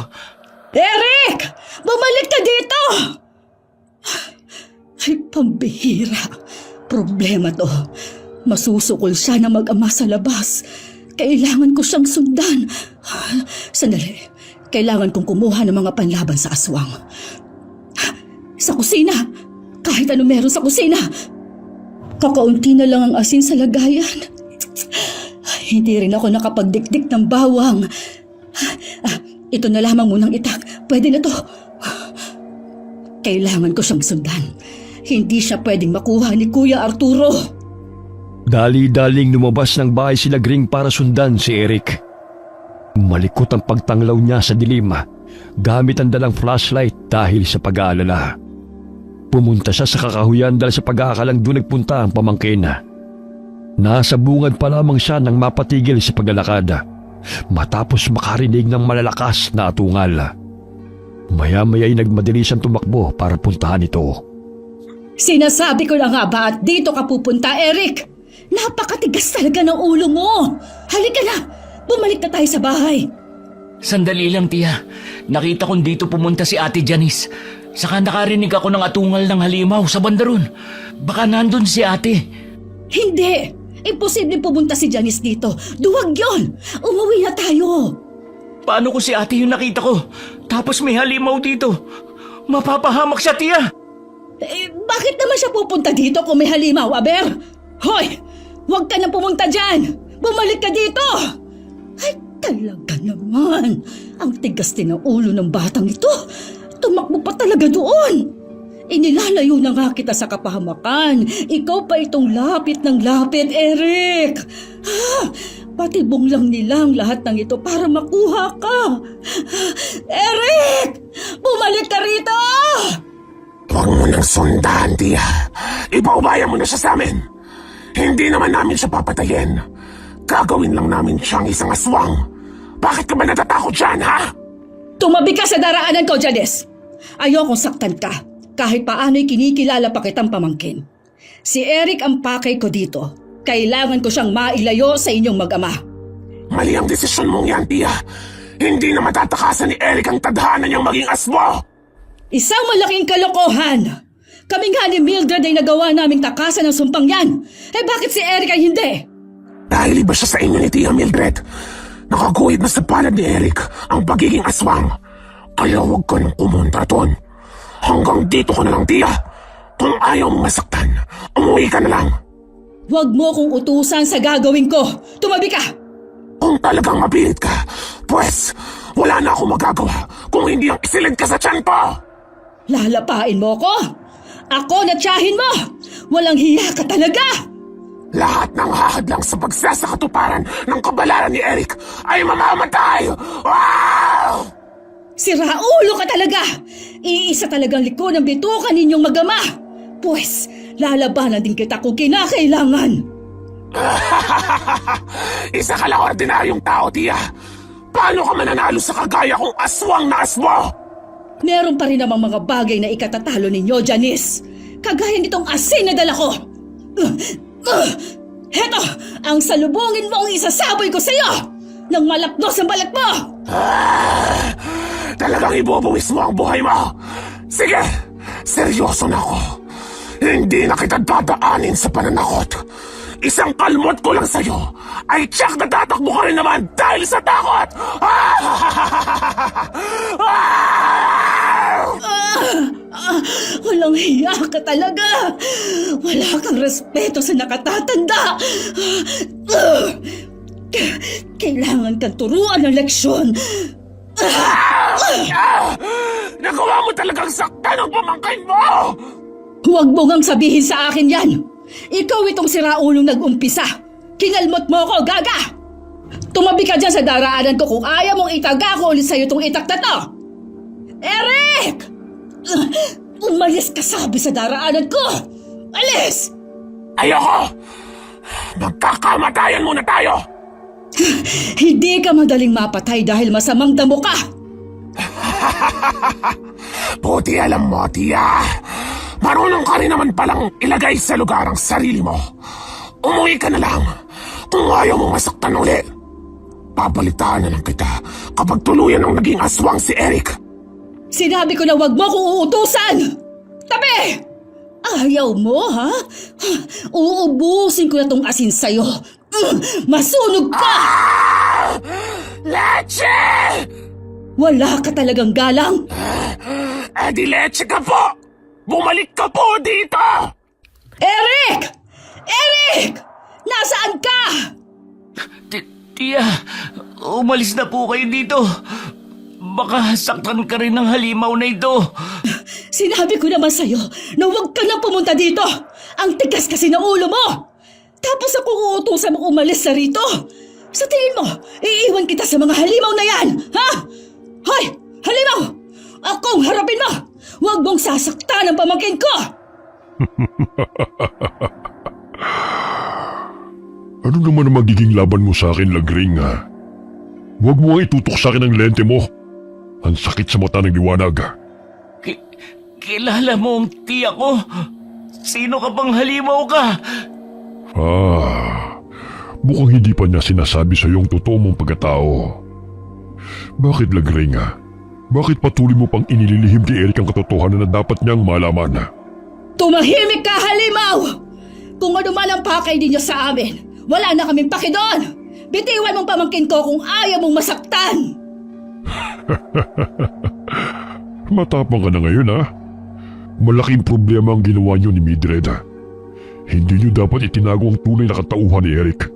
Eric! Bumalik ka dito! Ay, pambihira. Problema to. Masusukol siya na mag-ama sa labas. Kailangan ko siyang sundan. Sandali. Kailangan kong kumuha ng mga panlaban sa aswang. Sa kusina. Kahit ano meron sa kusina. Kakaunti na lang ang asin sa lagayan. Hindi rin ako nakapagdikdik ng bawang. Ito na lamang munang itak. Pwede na to. Kailangan ko siyang sundan. Hindi siya pwedeng makuha ni Kuya Arturo. Dali-daling lumabas ng bahay sila Gring para sundan si Eric. Malikot ang pagtanglaw niya sa dilim gamit ang dalang flashlight dahil sa pag-aalala. Pumunta siya sa kakahuyan dahil sa pag-aakalang doon nagpunta ang pamangkin. Nasa bungad pa lamang siya nang mapatigil sa paglalakad matapos makarinig ng malalakas na atungal. Maya-maya ay nagmadali siyang tumakbo para puntahan ito. Sinasabi ko na nga ba at dito ka pupunta, Eric? Napakatigas talaga ng ulo mo. Halika na. Bumalik na tayo sa bahay. Sandali lang, tiya. Nakita kong dito pumunta si Ate Janice. Saka nakarinig ako ng atungal ng halimaw sa bandaron. Baka nandun si ate. Hindi! Imposible pumunta si Janice dito. Duwag yon! Umuwi na tayo! Paano ko si ate yung nakita ko? Tapos may halimaw dito. Mapapahamak siya, tiya. Bakit naman siya pupunta dito kung may halimaw, Aber? Hoy! Huwag ka na pumunta dyan! Bumalik ka dito! Ay, talaga naman. Ang tigas din ng ulo ng batang ito. Tumakbo pa talaga doon. Inilalayo na nga kita sa kapahamakan. Ikaw pa itong lapit ng lapit, Eric. Patibong lang nilang lahat ng ito para makuha ka. Eric! Bumalik ka rito! Huwag mo nang sundan, tiya. Ipaubaya mo na siya sa amin. Hindi naman namin siya papatayin. Gagawin lang namin siyang isang aswang. Bakit ka ba natatakot dyan, ha? Tumabi ka sa daraanan ko, Janice. Ayokong saktan ka. Kahit paano'y kinikilala pa kitang pamangkin. Si Eric ang pakay ko dito. Kailangan ko siyang mailayo sa inyong mag-ama. Mali ang desisyon mong yan, tiya. Hindi na matatakasan ni Eric ang tadhana niyang maging aswa. Isang malaking kalokohan. Kaming nga ni Mildred ay nagawa naming takasan ng sumpang yan. Bakit si Eric ay hindi? Dahil iba siya sa inyo ni Tia Mildred. Nakaguhit na sa palad ni Eric ang pagiging aswang. Kaya huwag ka nang kumontra doon. Hanggang dito ko na lang, Tia. Kung ayaw mong masaktan, umuwi ka na lang. Huwag mo kong utusan sa gagawin ko. Tumabi ka! Kung talagang mapilit ka, pues wala na akong magagawa kung hindi ang isilid ka sa tiyan ko. Lalapain mo ko? Ako na tiyahin mo! Walang hiya ka talaga! Lahat ng hahadlang sa pagsasakatuparan ng kabalaran ni Eric ay mamamatay! Wow! Sira ulo ka talaga! Iisa talagang liko ng bitukan ninyong mag-ama! Pues, lalabanan din kita kung kinakailangan! Isa ka lang ordinaryong tao, Tia. Paano ka mananalo sa kagaya kong aswang na aswa? Meron pa rin namang mga bagay na ikatatalo ninyo, Janice. Kagaya nitong asin na dala ko. Heto, ang salubungin mo ang isasaboy ko sa'yo! Nang malapdos ang balat mo! Talagang ibubuwis mo ang buhay mo. Sige, seryoso na ako. Hindi na kita dadaanin sa pananakot. Isang kalmot ko lang sa'yo ay tiyak na tatakbo ka rin naman dahil sa takot! Walang hiya ka talaga! Wala kang respeto sa nakatatanda! Kailangan kang turuan ng leksyon! Nagawa mo talagang saktan ang pamangkin mo! Huwag mo ngang sabihin sa akin yan! Ikaw itong siraulong nag-umpisa! Kinalmot mo ko, gaga! Tumabi ka dyan sa daraanan ko kung ayaw mong itaga ko ulit sa'yo itong itak na to! Eric! Umalis ka sabi sa daraanan ko! Alis! Ayoko! Magkakamatayan muna tayo! Hindi ka madaling mapatay dahil masamang damo ka! Buti alam mo, Tia. Marunong ka rin naman palang ilagay sa lugar ang sarili mo. Umuwi ka na lang kung ayaw mong masaktan ulit. Babalitaan na lang kita kapag tuluyan ang naging aswang si Eric. Sinabi ko na wag mo kong uutusan! Tabi! Ayaw mo, ha? Uubusin ko na tong asin sa'yo. Masunog ka! Leche! Wala ka talagang galang! Di leche ka po! Bumalik ka po dito! Eric! Eric! Nasaan ka? Tiya, umalis na po kayo dito. Baka saktan ka rin ng halimaw na ito. Sinabi ko naman sa'yo na huwag ka na pumunta dito. Ang tigas kasi ng ulo mo. Tapos ako uutusan mo umalis sa rito. Sa tingin mo, iiwan kita sa mga halimaw na yan, ha? Hoy! Halimaw! Akong harapin mo! Huwag mong sasaktan ang pamangkin ko! Ano naman ang magiging laban mo sa akin, Lagring, ha? Huwag mo nga itutok sa akin ang lente mo. Ang sakit sa mata ng liwanag. Kilala mo ang tiya ko? Sino ka bang halimaw ka? Mukhang hindi pa niya sinasabi sa iyong totoo mong pagkatao. Bakit Lagringa? Bakit patuloy mo pang inililihim kay Eric ang katotohanan na dapat niyang malaman? Tumahimik ka, halimaw! Kung ano man ang pakay ninyo sa amin, wala na kaming paki doon! Bitiwan mong pamangkin ko kung ayaw mong masaktan! Matapang ka na ngayon ha? Malaking problema ang ginawa niyo ni Mildred. Hindi niyo dapat itinago ang tunay na katauhan ni Eric.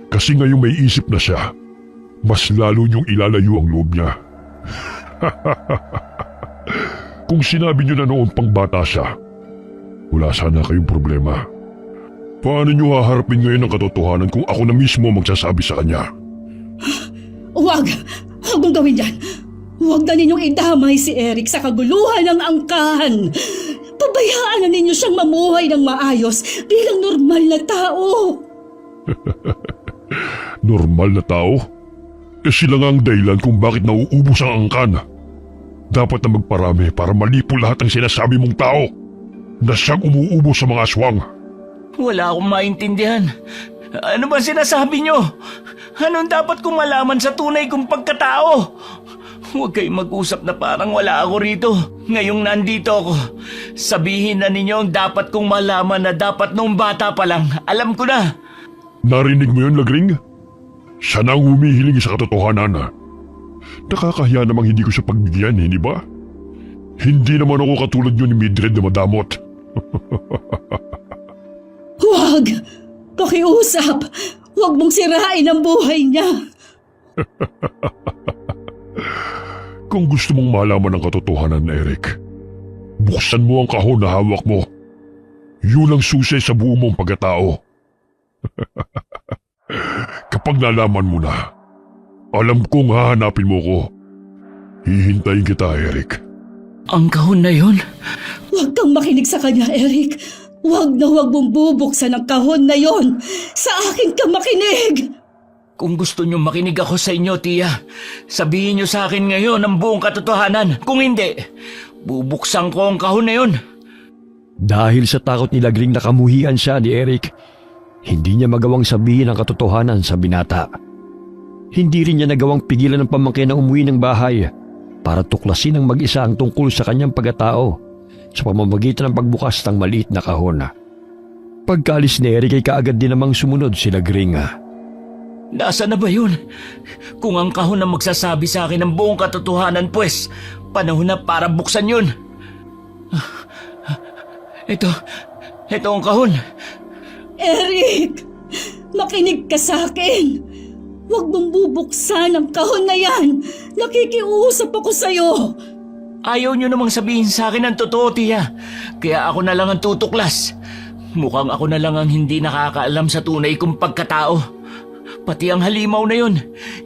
Kasi ngayong may isip na siya, mas lalo niyong ilalayo ang loob niya. Kung sinabi niyo na noon pang bata siya, wala sana kayong problema. Paano niyo haharapin ngayon ang katotohanan kung ako na mismo magsasabi sa kanya? Huwag! Huwag mong gawin yan! Huwag na ninyong idamay si Eric sa kaguluhan ng angkan! Pabayaan na ninyo siyang mamuhay ng maayos bilang normal na tao! Normal na tao? Sila nga ang dahilan kung bakit nauubos ang angkan. Dapat na magparami para malipo lahat ng sinasabi mong tao na siyang umuubos sa mga aswang. Wala akong maintindihan. Ano ba sinasabi niyo? Anong dapat kong malaman sa tunay kong pagkatao? Huwag kayong mag-usap na parang wala ako rito. Ngayong nandito ako, sabihin na ninyo ang dapat kong malaman na dapat nung bata pa lang. Alam ko na. Narinig mo yun, Lagring? Siya na ang humihiling sa katotohanan. Nakakahiya namang hindi ko siya pagbigyan, hindi ba? Hindi naman ako katulad yun ni Mildred na madamot. Huwag! Pakiusap! Huwag mong sirain ang buhay niya! Kung gusto mong malaman ang katotohanan, Eric, buksan mo ang kahon na hawak mo. Yun ang susi sa buo mong pagkatao. Kapag nalaman mo na, alam kong hahanapin mo ko. Hihintayin kita, Eric. Ang kahon na yun? Huwag kang makinig sa kanya, Eric! Huwag na huwag mong bubuksan ang kahon na yon! Sa akin ka makinig! Kung gusto niyo makinig ako sa inyo, Tia, sabihin niyo sa akin ngayon ang buong katotohanan. Kung hindi, bubuksan ko ang kahon na yun. Dahil sa takot ni Lagring na kamuhian siya ni Eric, hindi niya magawang sabihin ang katotohanan sa binata. Hindi rin niya nagawang pigilan ng pamangkin na umuwi ng bahay para tuklasin ng mag-isa ang tungkol sa kanyang pagkatao sa pamamagitan ng pagbukas ng maliit na kahon. Pagkaalis ni Eric ay kaagad din namang sumunod si Lagring. Nasaan na ba yun? Kung ang kahon na magsasabi sa akin ng buong katotohanan, pues, panahon na para buksan yun. Ito ang kahon. Eric! Makinig ka sa akin! Huwag mong bubuksan ang kahon na yan! Nakikiusap ako sa'yo! Ayaw niyo namang sabihin sa akin ang totoo, Tia. Kaya ako na lang ang tutuklas. Mukhang ako na lang ang hindi nakakaalam sa tunay kong pagkatao. Pati ang halimaw na yun,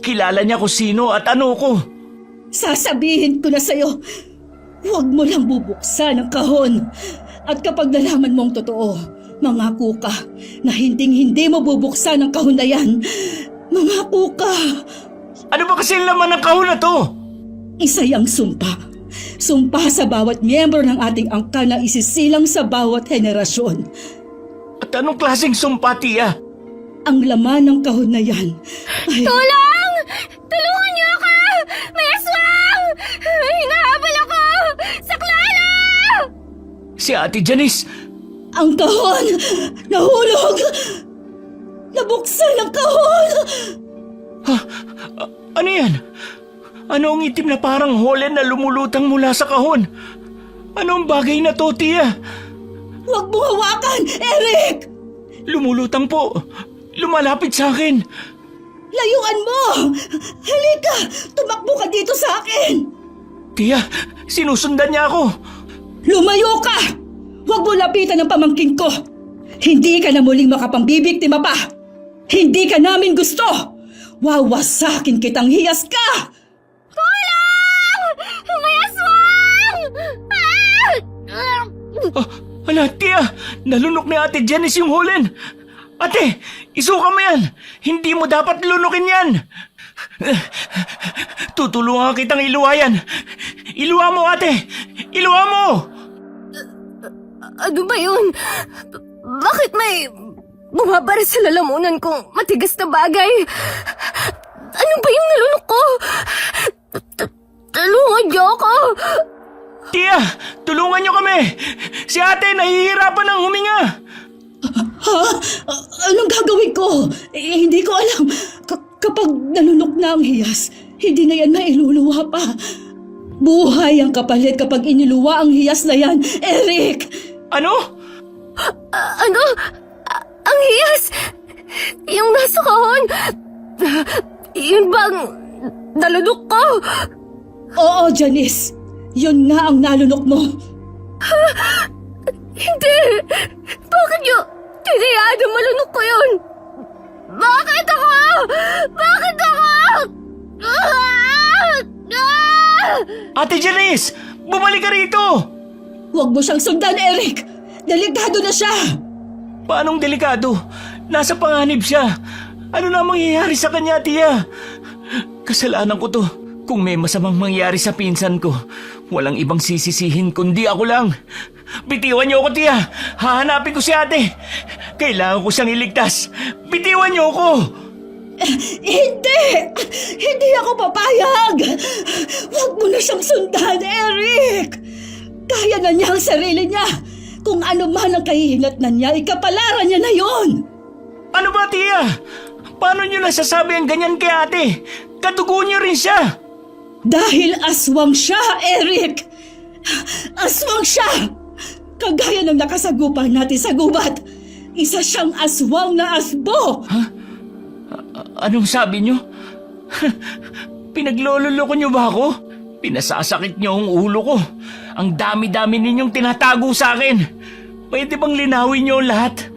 kilala niya kung sino at ano ko. Sasabihin ko na sa'yo, huwag mo lang bubuksan ang kahon. At kapag nalaman mong totoo, mangako ka na hinding-hindi mo bubuksan ang kahon na yan. Mangako ka. Ano ba kasi laman ng kahon na to? Isa'y ang sumpa. Sumpa sa bawat miyembro ng ating angkan na isisilang sa bawat henerasyon. At anong klaseng sumpa, Tia? Ang laman ng kahon na yan ay... Tulong! Tulungan niyo ako! May aswang! Hinahabol ako! Saklala! Si Ate Janice! Ang kahon! Nahulog! Nabuksan ang kahon! Ano yan? Ano ang itim na parang holen na lumulutang mula sa kahon? Anong bagay na to, Tia? Huwag mong hawakan, Eric! Lumulutang po. Lumalapit sa akin. Layuan mo! Halika! Tumakbo ka dito sa akin! Tia, sinusundan niya ako. Lumayo ka! Huwag mo lapitan ang pamangkin ko! Hindi ka na muling makapangbibiktima pa! Hindi ka namin gusto! Wawasakin kitang hiyas ka! Tulong! May aswang! Ala, Tia, nalunok ni Ate Janice yung holen. Ate, isuka mo yan. Hindi mo dapat lunukin yan. Tutulungan kitang iluwa yan. Iluwa mo, ate. Iluwa mo. Ano ba yun? Bakit may bumabara sa lalamunan kong matigas na bagay. Ano ba yung nalunok ko? Tulungan niyo ako! Tia, tulungan niyo kami! Si ate nahihirapan ng huminga! Ha? Anong gagawin ko? Hindi ko alam. Kapag nalunok na ang hiyas, hindi na yan mailuluwa pa. Buhay ang kapalit kapag iniluwa ang hiyas na yan, Eric! Ano? Ano? Ang hiyas! Yung nasa kahon! Yun bang nalunok ko? Oo, Janice. Yun nga ang nalunok mo. Hindi! Bakit niyo tinayaan na malunok ko yun? Bakit ako? Bakit ako? Ate Janice! Bumalik ka rito! Huwag mo siyang sundan, Eric. Delikado na siya. Paanong delikado? Nasa panganib siya. Ano na mangyayari sa kanya, Tia? Kasalanan ko to. Kung may masamang mangyari sa pinsan ko, walang ibang sisisihin kundi ako lang. Bitiwan niyo ako, Tia. Hahanapin ko si ate. Kailangan ko siyang iligtas. Bitiwan niyo ako. Hindi! Hindi ako papayag! Huwag mo na siyang sundan, Eric! Kaya na niya ang sarili niya. Kung ano man ang kahihinatnan niya, ikapalaran niya na yon. Ano ba, Tia? Paano niyo nasasabi ang ganyan kay ate? Kadugo niyo rin siya. Dahil aswang siya, Eric! Aswang siya! Kagaya ng nakasagupan natin sa gubat. Isa siyang aswang na asbo! Anong sabi niyo? Pinaglololoko niyo ba ako? Pinasasakit niyo ang ulo ko. Ang dami-dami ninyong tinatago sa akin. Pwede bang linawin niyo lahat?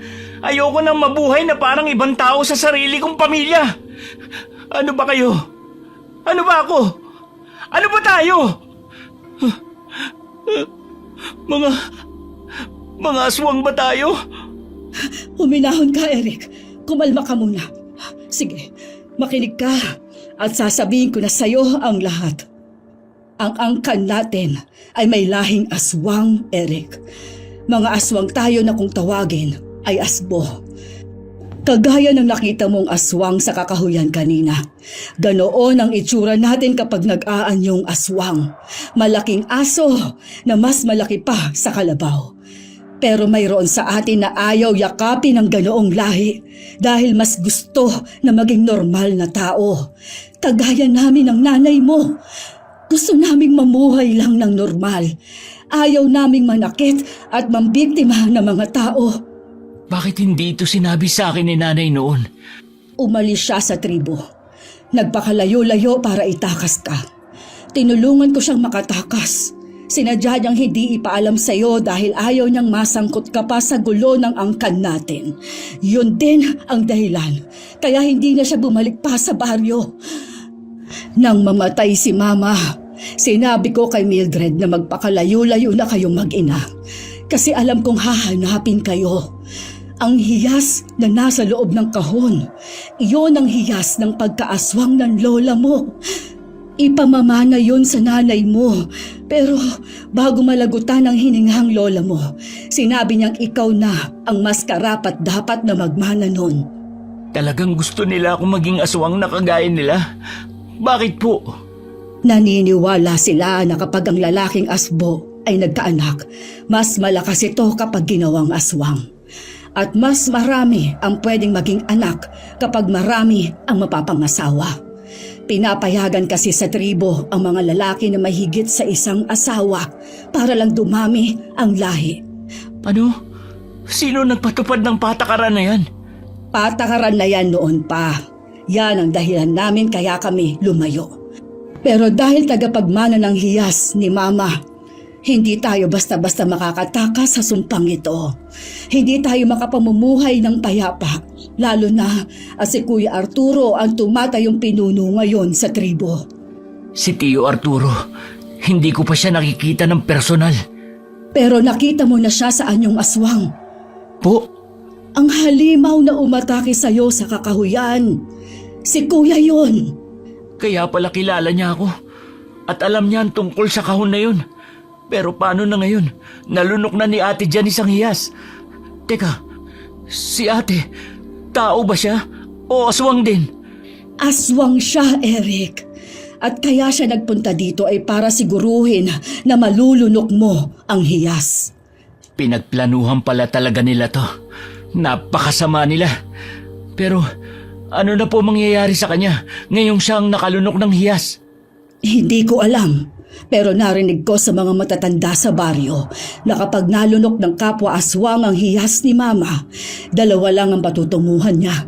Ayoko nang mabuhay na parang ibang tao sa sarili kong pamilya. Ano ba kayo? Ano ba ako? Ano ba tayo? Mga aswang ba tayo? Huminahon ka, Eric. Kumalma ka muna. Sige, makinig ka at sasabihin ko na sa'yo ang lahat. Ang angkan natin ay may lahing aswang, Eric. Mga aswang tayo na kung tawagin ay asbo. Kagaya ng nakita mong aswang sa kakahuyan kanina. Ganoon ang itsura natin kapag nag-aanyong aswang. Malaking aso na mas malaki pa sa kalabaw. Pero mayroon sa atin na ayaw yakapin ng ganoong lahi dahil mas gusto na maging normal na tao. Kagaya namin ng nanay mo. Gusto naming mamuhay lang ng normal. Ayaw naming manakit at mambiktima ng mga tao. Bakit hindi ito sinabi sa akin ni nanay noon? Umalis siya sa tribo. Nagpakalayo-layo para itakas ka. Tinulungan ko siyang makatakas. Sinadya niyang hindi ipaalam sa iyo dahil ayaw niyang masangkot ka pa sa gulo ng angkan natin. Yun din ang dahilan. Kaya hindi na siya bumalik pa sa baryo. Nang mamatay si Mama, sinabi ko kay Mildred na magpakalayo-layo na kayong mag-ina. Kasi alam kong hahanapin kayo. Ang hiyas na nasa loob ng kahon, iyon ang hiyas ng pagkaaswang ng lola mo. Ipamamana yon sa nanay mo. Pero bago malagutan ang hiningang lola mo, sinabi niyang ikaw na ang mas karapat dapat na magmana nun. Talagang gusto nila akong maging aswang na kagaya nila? Bakit po? Naniniwala sila na kapag ang lalaking asbo ay nagkaanak, mas malakas ito kapag ginawang aswang. At mas marami ang pwedeng maging anak kapag marami ang mapapangasawa. Pinapayagan kasi sa tribo ang mga lalaki na mahigit sa isang asawa para lang dumami ang lahi. Ano? Sino nagpatupad ng patakaran na yan? Patakaran na yan noon pa. Yan ang dahilan namin kaya kami lumayo. Pero dahil tagapagmana ng hiyas ni Mama, hindi tayo basta-basta makakatakas sa sumpang ito. Hindi tayo makapamumuhay ng payapa, lalo na si Kuya Arturo ang tumatayong pinuno ngayon sa tribo. Si Tio Arturo, hindi ko pa siya nakikita ng personal. Pero nakita mo na siya sa anyong aswang. Po? Ang halimaw na umatake sa'yo sa kakahuyan. Si Kuya yon. Kaya pala kilala niya ako. At alam niya ang tungkol sa kahon na yun. Pero paano na ngayon? Nalunok na ni Ate Janice ang hiyas. Teka, Si ate, tao ba siya? O aswang din? Aswang siya, Eric. At kaya siya nagpunta dito ay para siguruhin na malulunok mo ang hiyas. Pinagplanuhan pala talaga nila to. Napakasama nila. Pero ano na po mangyayari sa kanya ngayong siyang nakalunok ng hiyas? Hindi ko alam. Pero narinig ko sa mga matatanda sa baryo na kapag nalunok ng kapwa aswang ang hiyas ni Mama, dalawa lang ang patutunguhan niya.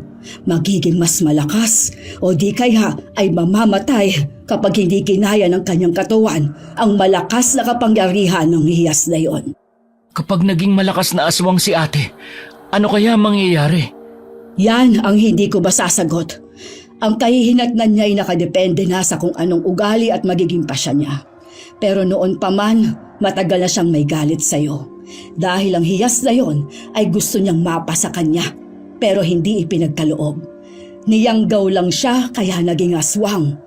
Magiging mas malakas o di kaya ay mamamatay kapag hindi kinaya ng kanyang katawan ang malakas na kapangyarihan ng hiyas na yon. Kapag naging malakas na aswang si ate, ano kaya mangyayari? Yan ang hindi ko masasagot. Ang kahihinatnan niya ay nakadepende na sa kung anong ugali at magiging pasya niya. Pero noon pa man, matagal na siyang may galit sa'yo. Dahil ang hiyas na yon ay gusto niyang mapa sa kanya. Pero hindi ipinagkaloob. Niyanggaw lang siya kaya naging aswang.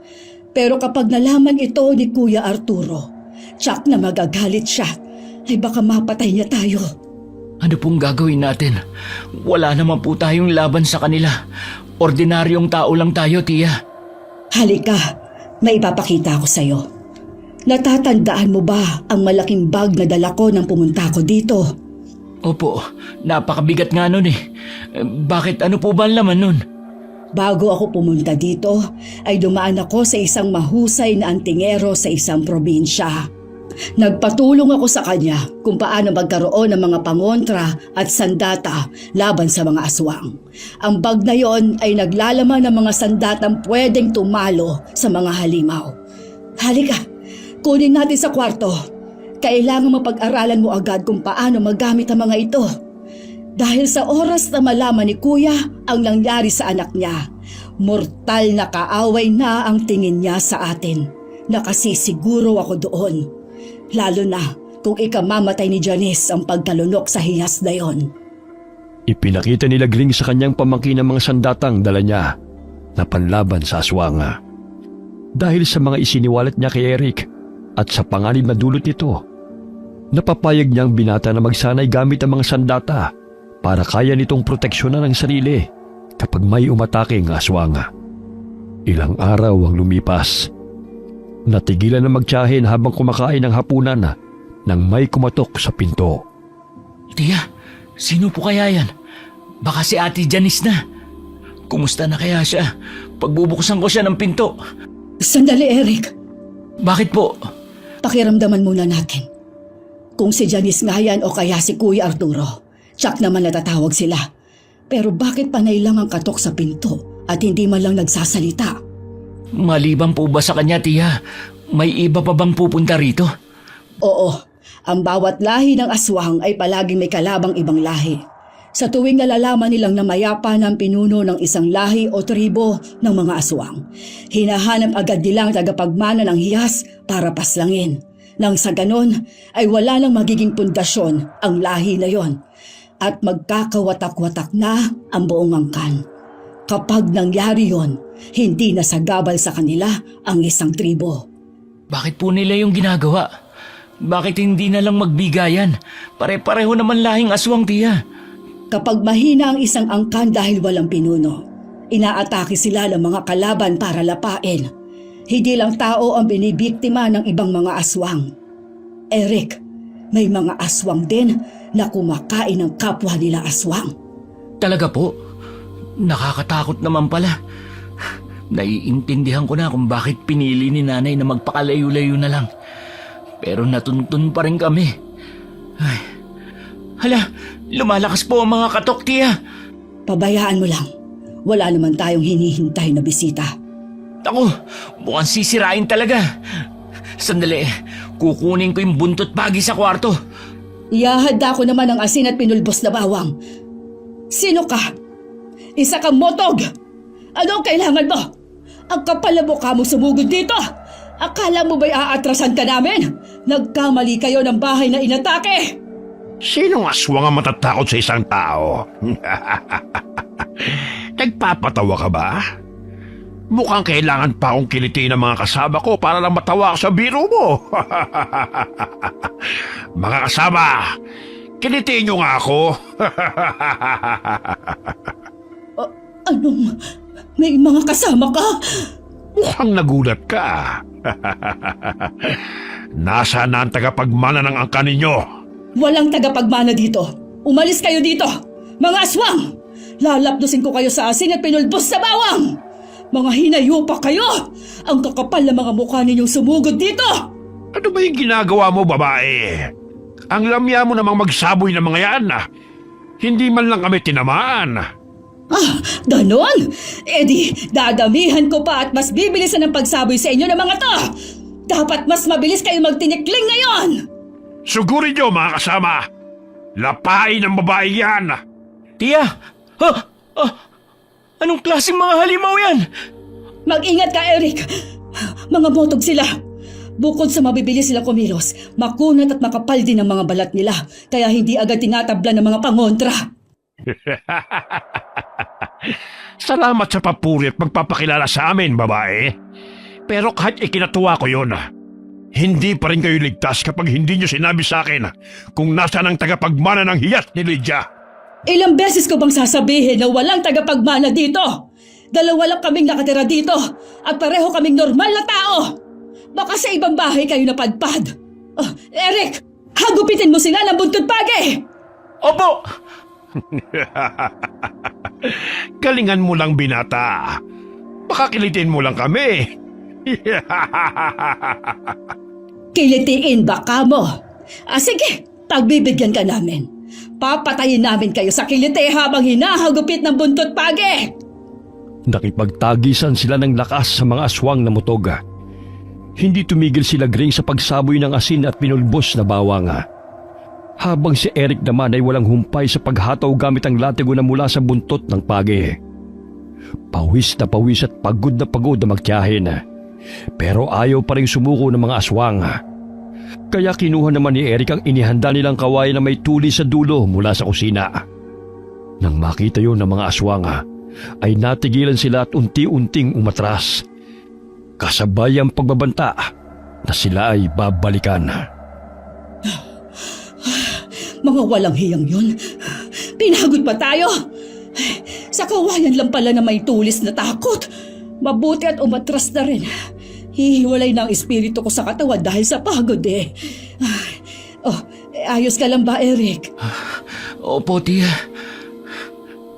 Pero kapag nalaman ito ni Kuya Arturo, tsak na magagalit siya, ay baka mapatay niya tayo. Ano pong gagawin natin? Wala naman po tayong laban sa kanila. Ordinaryong tao lang tayo, tiya. Halika, may ipapakita ko sa'yo. Natatandaan mo ba ang malaking bag na dala ko nang pumunta ko dito? Opo, napakabigat nga nun eh. Bakit ano po ba ang laman nun? Bago ako pumunta dito, ay dumaan ako sa isang mahusay na antingero sa isang probinsya. Nagpatulong ako sa kanya kung paano magkaroon ng mga pangontra at sandata laban sa mga aswang. Ang bag na yon ay naglalaman ng mga sandatang pwedeng tumalo sa mga halimaw. Halika, kunin natin sa kwarto. Kailangan mapag-aralan mo agad kung paano magamit ang mga ito. Dahil sa oras na malaman ni Kuya ang nangyari sa anak niya, mortal na kaaway na ang tingin niya sa atin. Nakasisiguro ako doon. Lalo na kung ikamamatay ni Janice ang pagkalunok sa hiyas na yon. Ipinakita ni Lagring sa kanyang pamangkin ang mga sandatang dala niya na panlaban sa aswanga. Dahil sa mga isiniwalat niya kay Eric at sa panganib na dulot nito, napapayag niyang binata na magsanay gamit ang mga sandata para kaya nitong proteksyonan ang sarili kapag may umataking aswanga. Ilang araw ang lumipas. Natigilan na magtiyahin habang kumakain ng hapunan nang may kumatok sa pinto. Tiya, sino po kaya yan? Baka si Ate Janice na. Kumusta na kaya siya? Pagbubuksan ko siya ng pinto. Sandali, Eric. Bakit po? Pakiramdaman muna natin. Kung si Janice nga yan o kaya si Kuya Arturo, tsak naman natatawag sila. Pero bakit panay lang ang katok sa pinto at hindi man lang nagsasalita? Maliban po ba sa kanya, tiya? May iba pa bang pupunta rito? Oo, ang bawat lahi ng aswang ay palaging may kalabang ibang lahi. Sa tuwing nalalaman nilang namayapa ng pinuno ng isang lahi o tribo ng mga aswang, hinahanap agad nilang tagapagmana ng hiyas para paslangin. Nang sa ganon ay wala nang magiging pundasyon ang lahi na yon at magkakawatak-watak na ang buong angkan. Kapag nangyari yon, hindi na sagabal sa kanila ang isang tribo. Bakit po nila yung ginagawa? Bakit hindi na lang magbigayan? Pare-pareho naman lahing aswang, tiya. Kapag mahina ang isang angkan dahil walang pinuno, inaatake sila ng mga kalaban para lapain. Hindi lang tao ang binibiktima ng ibang mga aswang. Eric, may mga aswang din na kumakain ng kapwa nila aswang. Talaga po? Nakakatakot naman pala. Naiintindihan ko na kung bakit pinili ni nanay na magpakalayo-layo na lang. Pero natuntun pa rin kami. Ay. Hala, lumalakas po ang mga katok, tiya. Pabayaan mo lang. Wala naman tayong hinihintay na bisita. Ako, mukhang sisirain talaga. Sandali, kukunin ko yung buntot pagi sa kwarto. Iyahanda ko naman ang asin at pinulbos na bawang. Sino ka? Isa kang motog! Ano ang kailangan mo? Ang kapal na mukha mo sumugod dito! Akala mo ba'y aatrasan ka namin? Nagkamali kayo ng bahay na inatake! Sinong aswang ang matatakot sa isang tao? Nagpapatawa ka ba? Mukhang kailangan pa akong kilitiin ang mga kasama ko para lang matawa ako sa biro mo. Mga kasama, Kilitiin niyo nga ako. Anong... May mga kasama ka? Mukhang nagulat ka. Nasaan na ang tagapagmana ng angka ninyo? Walang tagapagmana dito. Umalis kayo dito! Mga aswang! Lalapdusin ko kayo sa asin at pinulbos sa bawang! Mga hinayupa kayo! Ang kakapal na mga mukha ninyong sumugod dito! Ano ba yung ginagawa mo, babae? Ang lamya mo namang magsaboy ng mga yan. Hindi man lang kami tinamaan. Ah, ganon? E di, dadamihan ko pa at mas bibilisan ang pagsaboy sa inyo ng mga to! Dapat mas mabilis kayo magtinikling ngayon! Sugurin niyo, mga kasama. Lapain ng babae yan. Tia! Anong klaseng mga halimaw yan? Mag-ingat ka, Eric! Mga botog sila! Bukod sa mabibilis sila kumilos, makunat at makapal din ang mga balat nila, kaya hindi agad tinatabla ng mga pangontra. Salamat sa papuri at magpapakilala sa amin, babae. Pero kahit ikinatuwa ko yun, hindi pa rin kayo ligtas kapag hindi nyo sinabi sa akin kung nasaan ang tagapagmana ng hiyas ni Lydia. Ilang beses ko bang sasabihin na walang tagapagmana dito? Dalawa lang kaming nakatira dito at pareho kaming normal na tao. Baka sa ibang bahay kayo napadpad. Eric, hagupitin mo sila ng buntod pagi! Opo! Galingan mo lang, binata. Baka kilitin mo lang kami. Kilitiin ba ka mo? Sige, pagbibigyan ka namin. Papatayin namin kayo sa kiliti habang hinahagupit ng buntot pagi! Nakipagtagisan sila ng lakas sa mga aswang na mutoga. Hindi tumigil sila Gring sa pagsaboy ng asin at pinulbos na bawang. Habang si Eric naman ay walang humpay sa paghataw gamit ang latigo na mula sa buntot ng pagi. Pawis at pagod na magtiyahin. Pero ayaw pa rin sumuko ng mga aswang. Kaya kinuha naman ni Eric ang inihanda nilang kawayan na may tuli sa dulo mula sa kusina. Nang makita yun ng mga aswang, ay natigilan sila at unti-unting umatras. Kasabay ang pagbabanta na sila ay babalikan. Mga walang hiyang yun. Pinagod pa tayo. Sa kawayan lang pala na may tulis na takot. Mabuti at umatras na rin. Hihiwalay na ang espiritu ko sa katawan dahil sa pagod eh. Ayos ka lang ba, Eric? Opo, tia.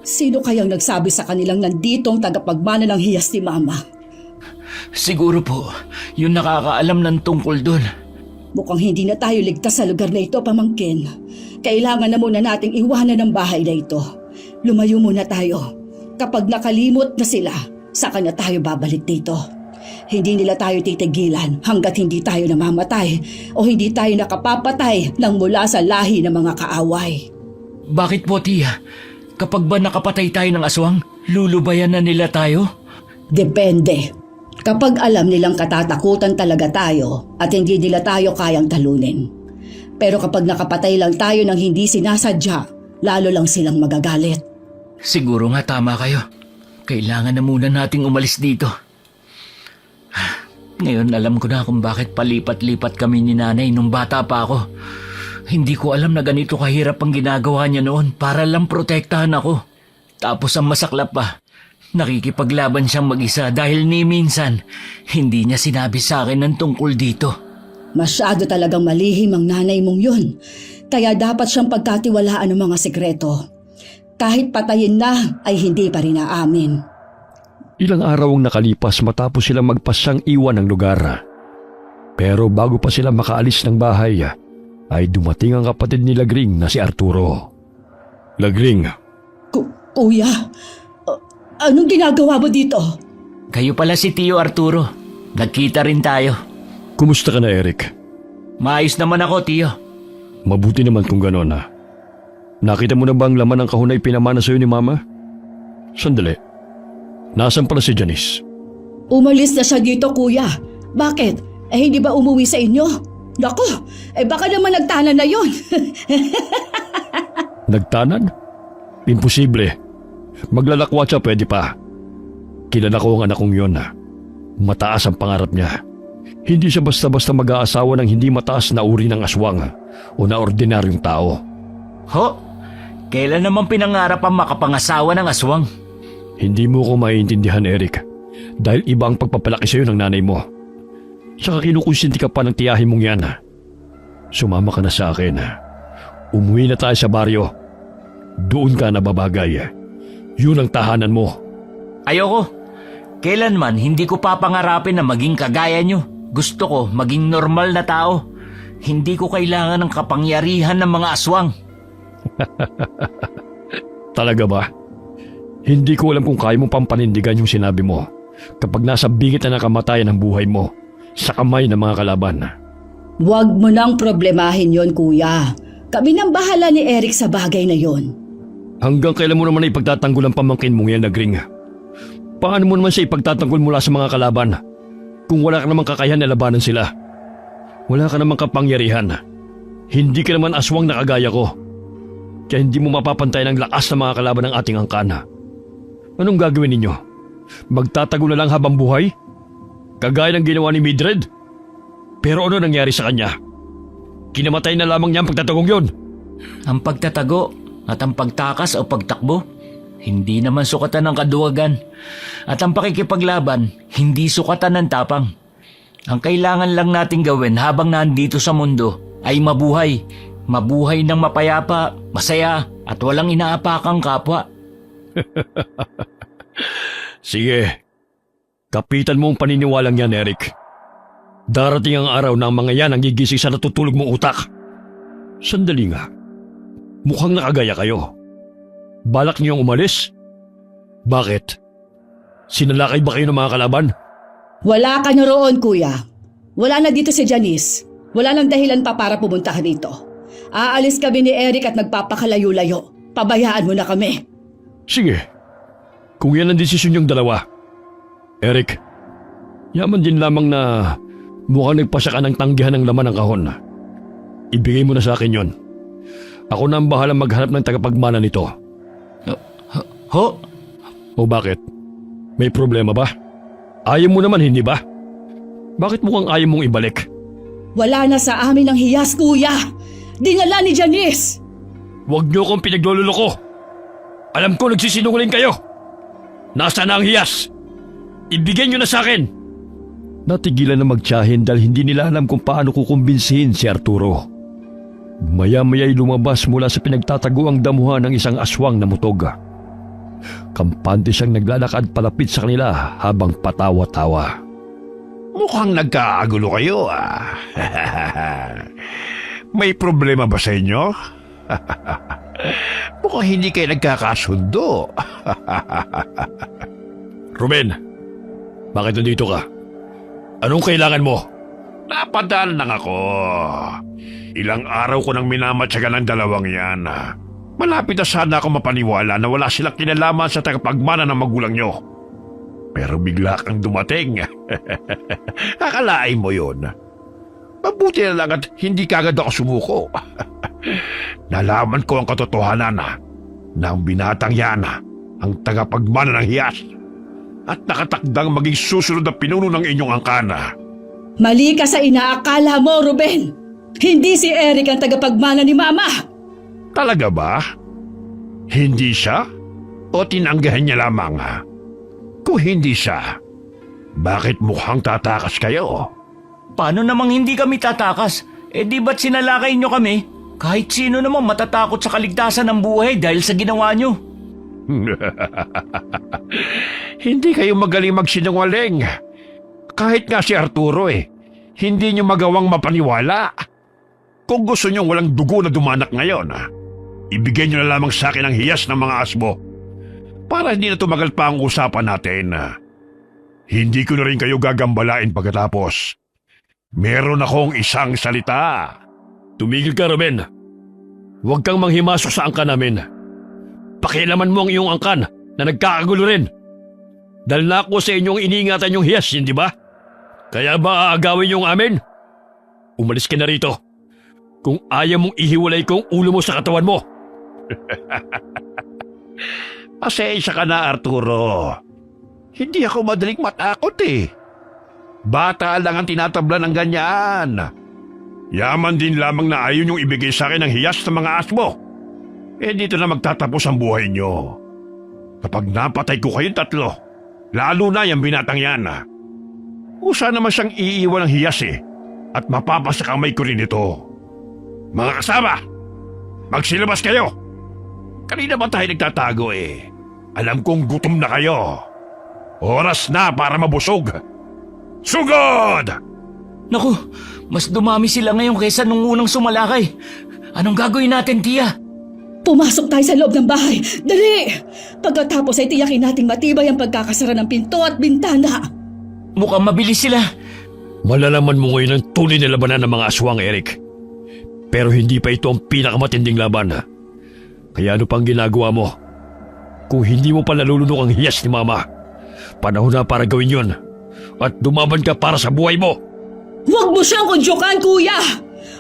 Sino kayang nagsabi sa kanilang nandito ang tagapagmana ng hiyas ni Mama? Siguro po, yung nakakaalam ng tungkol dun. Mukhang hindi na tayo ligtas sa lugar na ito, pamangkin. Kailangan na muna nating iwanan ang bahay na ito. Lumayo muna tayo. Kapag nakalimot na sila, saka na tayo babalik dito. Hindi nila tayo titigilan hanggat hindi tayo namamatay o hindi tayo nakapapatay ng mula sa lahi ng mga kaaway. Bakit po, tia? Kapag ba nakapatay tayo ng aswang, lulubayan na nila tayo? Depende. Kapag alam nilang katatakutan talaga tayo at hindi nila tayo kayang talunin. Pero kapag nakapatay lang tayo ng hindi sinasadya, lalo lang silang magagalit. Siguro nga tama kayo. Kailangan na muna nating umalis dito. Ngayon alam ko na kung bakit palipat-lipat kami ni nanay nung bata pa ako. Hindi ko alam na ganito kahirap ang ginagawa niya noon para lang protektahan ako. Tapos ang masaklap pa, nakikipaglaban siyang mag-isa dahil ni minsan hindi niya sinabi sa akin ng tungkol dito. Masyado talagang malihim ang nanay mong yun. Kaya dapat siyang pagkatiwalaan ng mga sekreto. Kahit patayin na ay hindi pa rin aamin. Ilang araw ang nakalipas matapos silang magpasyang iwan ng lugar. Pero bago pa sila makaalis ng bahay, ay dumating ang kapatid ni Lagring na si Arturo. Lagring. Kuya, anong ginagawa mo dito? Kayo pala si Tio Arturo. Nagkita rin tayo. Kumusta ka na, Eric? Maayos naman ako, Tio. Mabuti naman kung gano'n. Nakita mo na ba ang laman ng kahon na ipinamana sa'yo ni Mama? Sandali. Nasaan pala si Janice? Umalis na siya dito, kuya. Bakit? Hindi ba umuwi sa inyo? Naku, baka naman nagtanan na yun. Nagtanan? Imposible. Maglalakwat siya, pwede pa. Kilala ko ang anak kong yun. Mataas ang pangarap niya. Hindi siya basta-basta mag-aasawa ng hindi mataas na uri ng aswang o na ordinaryong tao. Ho? Kailan naman pinangarap ang makapangasawa ng aswang? Hindi mo ko maiintindihan, Eric. Dahil iba ang pagpapalaki sa'yo ng nanay mo. Saka kinukonsinti ka pa ng tiyahin mong yan. Sumama ka na sa akin. Umuwi na tayo sa baryo. Doon ka nababagay. Yun ang tahanan mo. Ayoko. Kailanman hindi ko papangarapin na maging kagaya nyo. Gusto ko maging normal na tao. Hindi ko kailangan ng kapangyarihan ng mga aswang. Talaga ba? Hindi ko alam kung kaya mo pang panindigan yung sinabi mo kapag nasa bingit na ng kamatayan ng buhay mo sa kamay ng mga kalaban. Huwag mo nang problemahin yon, kuya. Kami nang bahala ni Eric sa bagay na yon. Hanggang kailan mo naman na ipagtatanggol ang pamangkin mong yan, Nagring? Paano mo naman siya ipagtatanggol mula sa mga kalaban kung wala ka namang kakayahan na labanan sila? Wala ka namang kapangyarihan. Hindi ka naman aswang na kagaya ko. Kaya hindi mo mapapantay ng lakas ng mga kalaban ng ating angkana. Anong gagawin ninyo? Magtatago na lang habang buhay? Kagaya ng ginawa ni Mildred? Pero ano nangyari sa kanya? Kinamatay na lamang niya ang pagtatagong yon. Ang pagtatago at ang pagtakas o pagtakbo, hindi naman sukatan ng kaduwagan. At ang pakikipaglaban, hindi sukatan ng tapang. Ang kailangan lang nating gawin habang nandito sa mundo ay mabuhay. Mabuhay ng mapayapa, masaya at walang inaapakang kapwa. Sige, kapitan mo ang paniniwalang yan, Eric. Darating ang araw na ang mga yan ang gigising sa natutulog mong utak. Sandali nga, mukhang nakagaya kayo. Balak niyong umalis? Bakit? Sinalakay ba kayo ng mga kalaban? Wala ka na roon, kuya. Wala na dito si Janice. Wala nang dahilan pa para pumunta ka dito. Aalis kami ni Eric at magpapakalayo-layo. Pabayaan mo na kami. Sige, kung yan ang desisyon niyong dalawa. Eric, yaman din lamang na mukhang nagpasya ka ng tanggihan ng laman ng kahon. Ibigay mo na sa akin yon. Ako na ang bahalang maghanap ng tagapagmana nito. Ho? O bakit? May problema ba? Ayaw mo naman, hindi ba? Bakit mukhang ayaw mong ibalik? Wala na sa amin ang hiyas, kuya. Dinala ni Janice. Huwag niyo akong pinaglululoko. Alam ko nagsisinungaling kayo. Nasaan na ang hiyas? Ibigay niyo na sa akin. Natigilan na magtiyahin dahil hindi nila alam kung paano kukumbinsihin si Arturo. Maya-maya'y lumabas mula sa pinagtataguang damuhan ng isang aswang na mutog. Kampante siyang naglalakad palapit sa kanila habang patawa-tawa. Mukhang nagkaagulo kayo May problema ba sa inyo? Mukhang hindi kayo nagkakasundo. Ruben, bakit nandito ka? Anong kailangan mo? Napadaan lang ako. Ilang araw ko nang minamatsagan ng dalawang yan. Malapit na sana ako mapaniwala na wala silang kinalaman sa tagapagmana ng magulang nyo. Pero bigla kang dumating. Akalain mo yun. Mabuti na lang at hindi kagad ako sumuko. Nalaman ko ang katotohanan na ang binatang yan ang tagapagmana ng hiyas at nakatakdang maging susunod na pinuno ng inyong angkana. Mali ka sa inaakala mo, Ruben. Hindi si Eric ang tagapagmana ni Mama. Talaga ba? Hindi siya? O tinanggahan niya lamang? Kung hindi siya, bakit mukhang tatakas kayo? Paano namang hindi kami tatakas? Di ba't sinalakay nyo kami? Kahit sino namang matatakot sa kaligtasan ng buhay dahil sa ginawa nyo. Hindi kayo magaling magsinungaling. Kahit nga si Arturo hindi nyo magawang mapaniwala. Kung gusto nyo walang dugo na dumanak ngayon, ibigay nyo na lamang sa akin ang hiyas ng mga asbo. Para hindi na tumagal pa ang usapan natin. Hindi ko na rin kayo gagambalain pagkatapos. Meron akong isang salita. Tumigil ka, Ruben. Huwag kang manghimasok sa angkan namin. Pakialaman mo ang iyong angkan na nagkakagulo rin. Dahil na ako sa inyong iniingatan yung hiyas, hindi ba? Kaya ba aagawin yung amin? Umalis ka na rito. Kung ayaw mong ihiwalay ko ang ulo mo sa katawan mo. Pasensya ka na, Arturo. Hindi ako madaling matakot Bata lang ang tinatabla ng ganyan. Yaman din lamang na ayaw niyong ibigay sa akin ang hiyas ng mga asmo. dito na magtatapos ang buhay nyo. Kapag napatay ko kayong tatlo, lalo na yung binatang yan. Usa naman siyang iiwan ng hiyas at mapapasakamay ko rin ito. Mga kasama, magsilabas kayo. Kanina ba tayo nagtatago Alam kong gutom na kayo. Oras na para mabusog. Sugod! Naku, mas dumami sila ngayon kaysa nung unang sumalakay. Anong gagawin natin, Tia? Pumasok tayo sa loob ng bahay. Dali! Pagkatapos ay tiyakin nating matibay ang pagkakasara ng pinto at bintana. Mukhang mabilis sila. Malalaman mo ngayon ang tunay na labanan ng mga aswang, Eric. Pero hindi pa ito ang pinakamatinding laban. Kaya ano pang ginagawa mo? Kung hindi mo pa nalulunok ang hiyas ni Mama, panahon na para gawin yon. At dumaban ka para sa buhay mo. Huwag mo siyang kondyokan, kuya!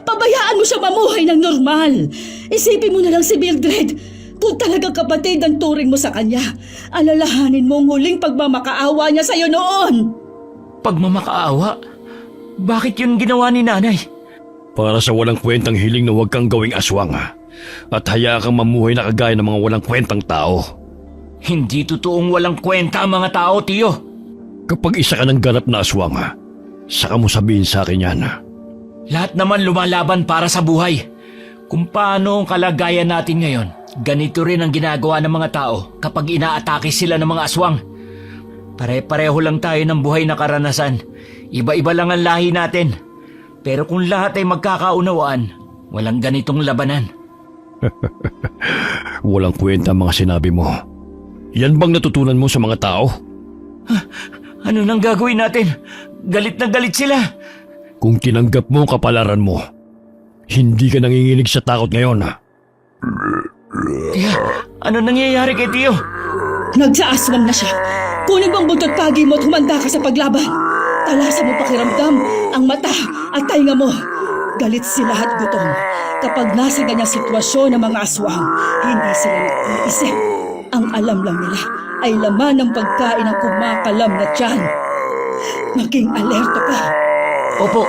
Pabayaan mo siya mamuhay ng normal. Isipin mo na lang si Mildred. Kung talagang kapatid ang turing mo sa kanya, alalahanin mo ang huling pagmamakaawa niya sa'yo noon. Pagmamakaawa? Bakit yun ginawa ni Nanay? Para sa walang kwentang hiling na huwag kang gawing aswang. At hayaan kang mamuhay na kagaya ng mga walang kwentang tao. Hindi totoong walang kwenta ang mga tao, Tiyo. Kapag isa ka ng ganap na aswang, saka mo sabihin sa akin yan. Lahat naman lumalaban para sa buhay. Kung paano ang kalagayan natin ngayon, ganito rin ang ginagawa ng mga tao kapag inaatake sila ng mga aswang. Pare-pareho lang tayo ng buhay na karanasan. Iba-iba lang ang lahi natin. Pero kung lahat ay magkakaunawaan, walang ganitong labanan. Walang kwenta ang mga sinabi mo. Yan bang natutunan mo sa mga tao? Ano nang gagawin natin? Galit na galit sila. Kung tinanggap mo ang kapalaran mo, hindi ka nanginginig sa takot ngayon. Tiya, ano nangyayari kay Tiyo? Nagsaaswang na siya. Kunin mo ang buntot pagi mo at humanda ka sa paglaban. Talasan mo pakiramdam ang mata at tainga mo. Galit sila at gutom. Kapag nasa ganyang sitwasyon ng mga aswang, hindi sila nag-iisip. Ang alam lang nila ay laman ng pagkain ng kumakalam na tiyan. Maging alerto ka. Opo.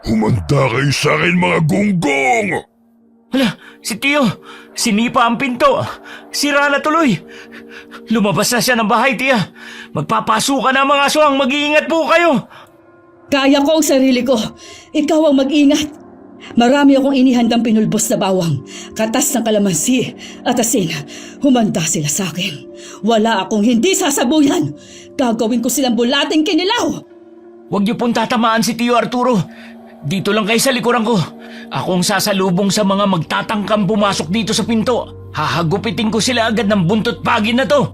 Humanda kayo sa akin, mga gonggong! Hala, si Tiyo, sinipa ang pinto. Sira na tuloy. Lumabas na siya ng bahay, Tiya. Magpapasukan na ang mga aswang. Mag-iingat po kayo. Kaya ko ang sarili ko. Ikaw ang mag-ingat. Marami akong inihandang pinulbos na bawang, katas ng kalamansi at asin. Humanda sila sa akin. Wala akong hindi sasabuyan. Gagawin ko silang bulating kinilaw. Huwag niyo pong tatamaan si Tiyo Arturo. Dito lang kayo sa likuran ko. Akong sasalubong sa mga magtatangkang pumasok dito sa pinto. Hahagupitin ko sila agad ng buntot pagin na to.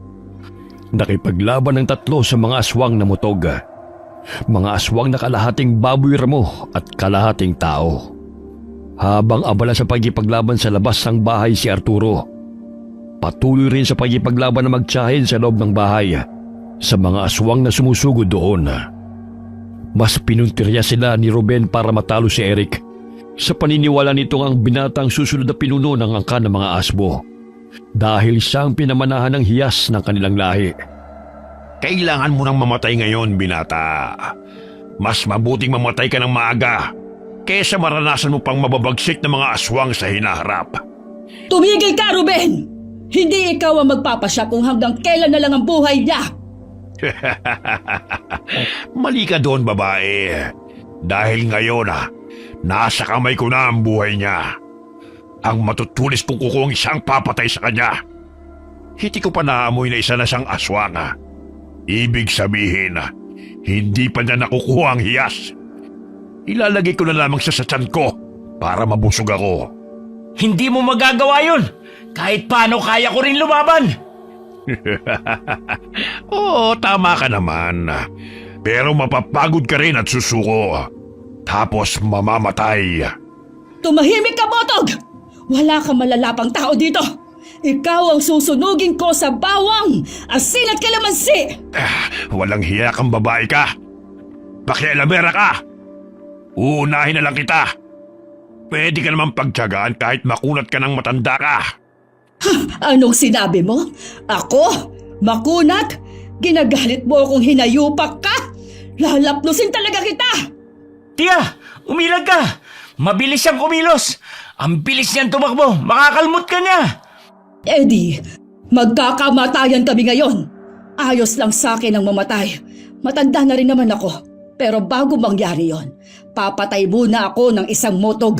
Nakipaglaban ng tatlo sa mga aswang na mutog. Mga aswang na kalahating baboy ramo at kalahating tao. Habang abala sa pagkipaglaban sa labas ng bahay si Arturo, patuloy rin sa pagkipaglaban na magtiyahin sa loob ng bahay sa mga aswang na sumusugod doon. Mas pinuntirya sila ni Ruben para matalo si Eric sa paniniwala nitong ang binatang susunod na pinuno ng angkan ng mga asbo dahil siyang pinamanahan ng hiyas ng kanilang lahi. Kailangan mo nang mamatay ngayon, binata. Mas mabuting mamatay ka ng maaga kesa maranasan mo pang mababagsik ng mga aswang sa hinaharap. Tumigil ka, Ruben! Hindi ikaw ang magpapasya kung hanggang kailan na lang ang buhay niya. Mali ka doon, babae. Dahil ngayon, nasa kamay ko na ang buhay niya. Ang matutulis kong kuko ang isang papatay sa kanya. Hindi ko pa naamoy na isa na siyang aswang. Ibig sabihin, hindi pa niya nakukuha ang hiyas. Ilalagay ko na lamang siya sa tiyan ko para mabusog ako. Hindi mo magagawa yun. Kahit paano kaya ko rin lumaban. Oo, tama ka naman. Pero mapapagod ka rin at susuko. Tapos mamamatay. Tumahimik ka, Botog! Wala kang malalapang tao dito. Ikaw ang susunugin ko sa bawang, asin at kalamansi. Walang hiya kang babae ka. Pakialamera ka. Uunahin na lang kita. Pwede ka naman pagtiyagaan kahit makunat ka ng matanda ka. Anong sinabi mo? Ako? Makunat? Ginagalit mo akong hinayupak ka? Lalaplusin talaga kita! Tiya, umilag ka. Mabilis siyang kumilos. Ang bilis niyan tumakbo! Makakalmot ka niya! Eddie, magkakamatayan kami ngayon. Ayos lang sa akin ang mamatay. Matanda na rin naman ako. Pero bago mangyari yon, papatay muna ako ng isang motog.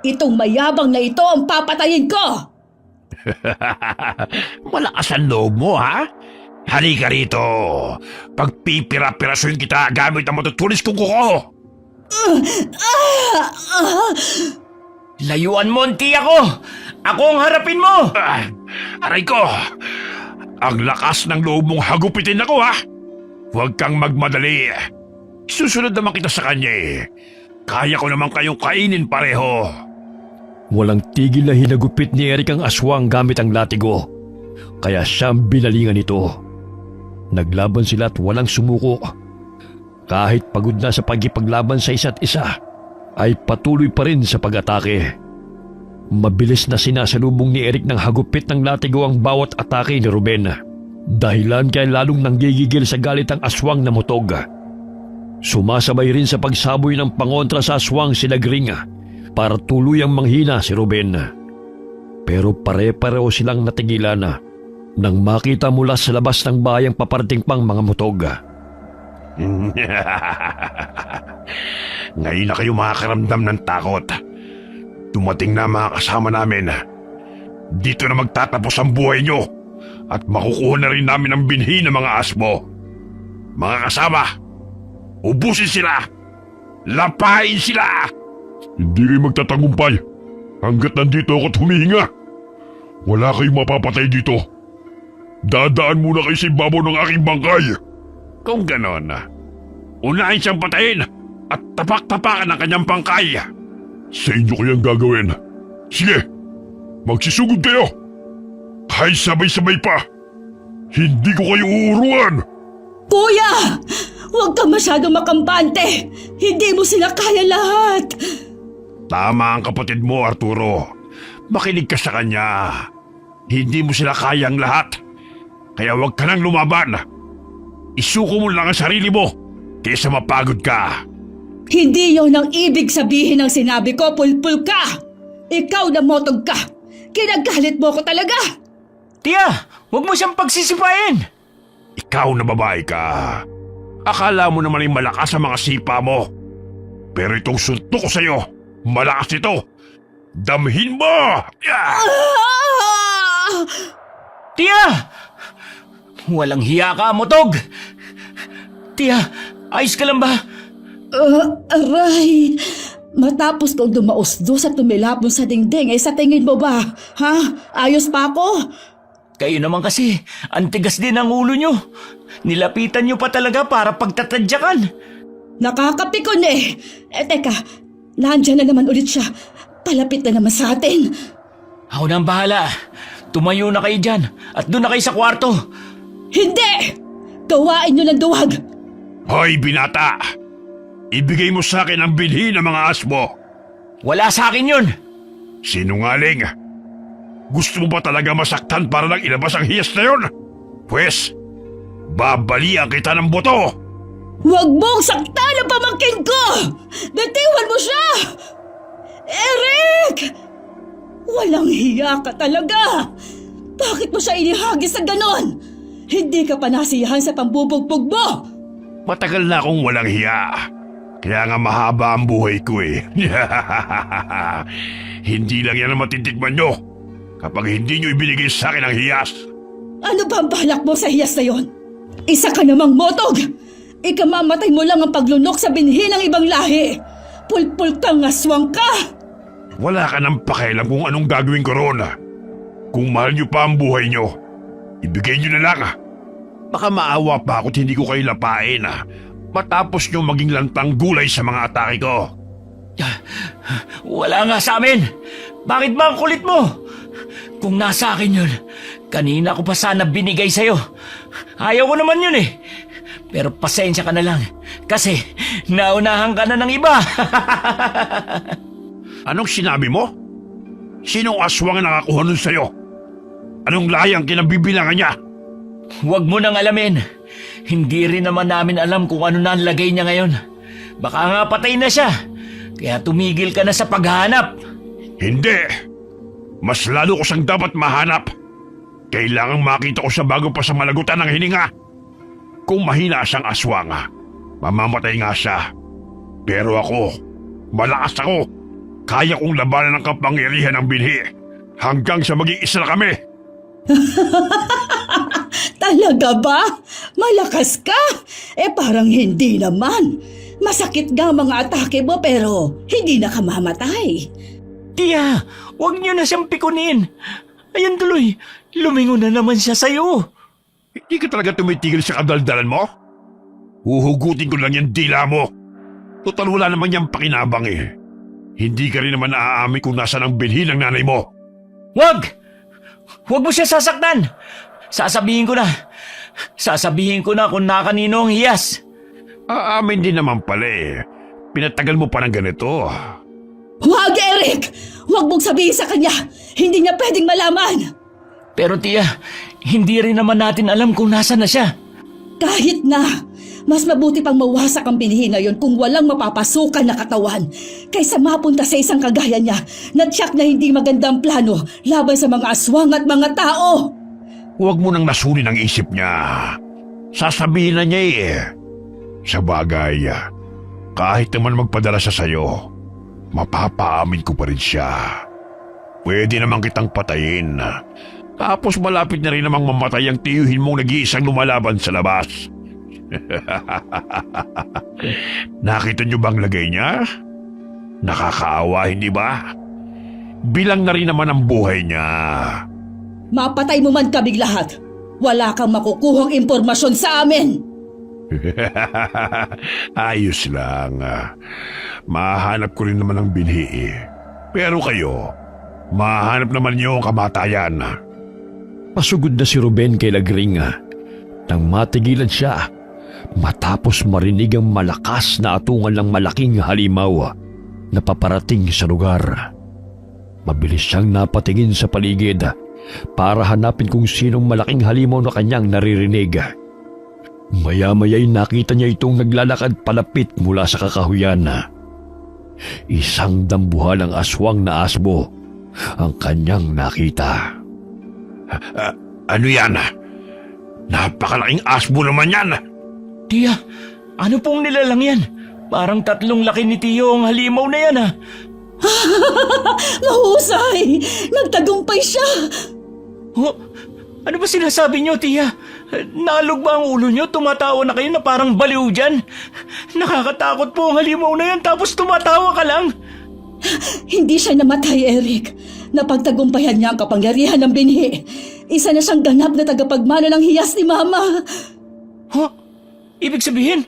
Itong mayabang na ito ang papatayin ko! Malakas ang loob mo, ha? Halika rito. Pagpipira-pirasuin kita gamit ang matutulis kong kuko. Layuan mo ang tiya ko! Ako ang harapin mo! Aray ko! Ang lakas ng loob mong hagupitin ako, ha? Huwag kang magmadali. Susunod naman kita sa kanya, eh. Kaya ko naman kayong kainin pareho. Walang tigil na hinagupit ni Eric ang aswang gamit ang latigo. Kaya siyang binalingan nito. Naglaban sila at walang sumuko. Kahit pagod na sa pagkipaglaban sa isa't isa, ay patuloy pa rin sa pag-atake. Mabilis na sinasalubong ni Eric ng hagupit ng latigo ang bawat atake ni Ruben. Dahilan kaya lalong nanggigigil sa galit ang aswang na mutog. Sumasabay rin sa pagsaboy ng pangontra sa aswang si Lagring para tuluyang manghina si Ruben. Pero pare-pareho silang natigilan nang makita mula sa labas ng bayang paparating pang mga mutog. Ngayon na kayo makakaramdam ng takot. Dumating na mga kasama namin. Dito na magtatapos ang buhay nyo at makukuha na rin namin ang binhi ng mga asmo. Mga kasama, ubusin sila! Lapain sila! Hindi kayo magtatagumpay hanggat nandito ako at humihinga. Wala kayong mapapatay dito. Dadaan muna kayo sa ibabaw ng aking bangkay. Kung ganon, unahin siyang patayin at tapak-tapakan ang kanyang bangkay. Sa inyo kayang gagawin. Sige, magsisugod kayo. Kahit sabay-sabay pa, hindi ko kayo uuruan. Kuya! Huwag ka masyadong makampante! Hindi mo sila kaya lahat! Tama ang kapatid mo, Arturo. Makinig ka sa kanya. Hindi mo sila kayang lahat. Kaya huwag ka nang lumaban. Isuko mo lang ang sarili mo kaysa mapagod ka. Hindi yon ang ibig sabihin ng sinabi ko, pulpul ka! Ikaw na motog ka! Kinagalit mo ko talaga! Tiya, huwag mo siyang pagsisipain! Ikaw na babae ka. Akala mo naman ay malakas ang mga sipa mo. Pero itong suntok ko sa'yo, malakas ito. Damhin mo! Ah! Tiya! Walang hiya ka, mutog! Tiya, ayos ka lang ba? Aray! Matapos kong dumausdos at tumilapon sa dingding, sa tingin mo ba? Ha? Ayos pa ako? Kayo naman kasi, ang tigas din ang ulo nyo. Nilapitan nyo pa talaga para pagtatadyakan. Nakakapikon eh! Teka, nandyan na naman ulit siya. Palapit na naman sa atin. Ako na ang bahala. Tumayo na kayo dyan at doon na kayo sa kwarto. Hindi! Gawain nyo ng duwag! Hoy, binata! Ibigay mo sa akin ang binhi ng mga asmo. Wala sa akin yun. Sinungaling! Gusto mo ba talaga masaktan para lang ilabas ang hiyas na yun? Pwes, babalian kita ng boto! Huwag mong saktan ang pamangkin ko! Bitiwan mo siya! Eric! Walang hiya ka talaga! Bakit mo siya inihagis sa ganon? Hindi ka pa nasiyahan sa pambubugbog mo! Matagal na akong walang hiya. Kaya nga mahaba ang buhay ko eh. Hindi lang yan ang matitikman nyo kapag hindi nyo ibinigay sa akin ang hiyas. Ano ba ang balak mo sa hiyas na yon? Isa ka namang motog! Ikamamatay mo lang ang paglunok sa binhi ng ibang lahi! Pulpul kang aswang ka! Wala ka nang pakialam kung anong gagawin ko ron. Kung mahal nyo pa ang buhay nyo, ibigay nyo na lang. Baka maawa pa ako't hindi ko kayo lapain matapos nyo maging lantang gulay sa mga atake ko. Wala nga sa amin. Bakit ba ang kulit mo? Kung nasa akin yun, kanina ko pa sana binigay sa'yo. Ayaw ko naman yun eh. Pero pasensya ka na lang kasi naunahan ka na ng iba. Anong sinabi mo? Sinong aswang ang nakakuha nun sa'yo? Anong layang kinabibilangan niya? Huwag mo nang alamin. Hindi rin naman namin alam kung ano na ang lagay niya ngayon. Baka nga patay na siya. Kaya tumigil ka na sa paghahanap. Hindi! Mas lalo ko siyang dapat mahanap. Kailangang makita ko siya bago pa sa malagutan ng hininga. Kung mahina siyang aswang, mamamatay nga siya. Pero ako, malakas ako. Kaya kong labanan ng kapangyarihan ng binhi hanggang sa maging isa na kami. Talaga ba? Malakas ka? Parang hindi naman. Masakit nga mga atake mo pero hindi na ka mamatay. Tiya, huwag niyo na siyang pikunin. Ayan tuloy, lumingon na naman siya sa'yo. Hindi ka talaga tumitigil sa kadaldalan mo? Huhugutin ko lang yung dila mo. Total wala naman niyang pakinabang eh. Hindi ka rin naman naaamin kung nasa ng binhi ng nanay mo. Huwag! Huwag mo siya sasaktan! Sasabihin ko na kung nakanino ang hiyas. Aamin din naman pala eh. Pinatagal mo pa ng ganito. Huwag, Eric! Huwag mong sabihin sa kanya! Hindi niya pwedeng malaman! Pero tiya, hindi rin naman natin alam kung nasa na siya. Kahit na, mas mabuti pang mawasak ang binhi na yon kung walang mapapasukan na katawan kaysa mapunta sa isang kagaya niya na tiyak na hindi magandang plano laban sa mga aswang at mga tao. Huwag mo nang nasunin ang isip niya. Sasabihin na niya eh. Sa bagay, kahit naman magpadala siya sa'yo, mapapaamin ko pa rin siya. Pwede naman kitang patayin. Tapos malapit na rin namang mamatay ang tiyuhin mong nag-iisang lumalaban sa labas. Nakita niyo bang lagay niya? Nakakaawa, hindi ba? Bilang na rin naman ang buhay niya. Mapatay mo man kaming lahat. Wala kang makukuhang impormasyon sa amin. Ayos lang. Mahanap ko rin naman ang binhi eh. Pero kayo, mahanap naman niyo ang kamatayan. Pasugod na si Ruben kay Lagring nang matigilan siya matapos marinig ang malakas na atungal ng malaking halimaw na paparating sa lugar. Mabilis siyang napatingin sa paligid para hanapin kung sinong malaking halimaw na kanyang naririnig. Maya-maya'y nakita niya itong naglalakad palapit mula sa kakahuyan. Isang dambuhalang aswang na asbo ang kanyang nakita. Ano yan? Napakalaking asbo naman yan. Tiya, ano pong nilalang yan? Parang 3 laki ni Tiyo ang halimaw na yan Mahusay! Nagtagumpay siya! Oh, ano ba sinasabi niyo, Tiya? Nalog ba ang ulo niyo? Tumatawa na kayo na parang baliw dyan? Nakakatakot po ang halimaw na yan tapos tumatawa ka lang. Hindi siya namatay, Eric. Napagtagumpayan niya ang kapangyarihan ng binhi. Isa na siyang ganap na tagapagmana ng hiyas ni Mama. Huh? Ibig sabihin,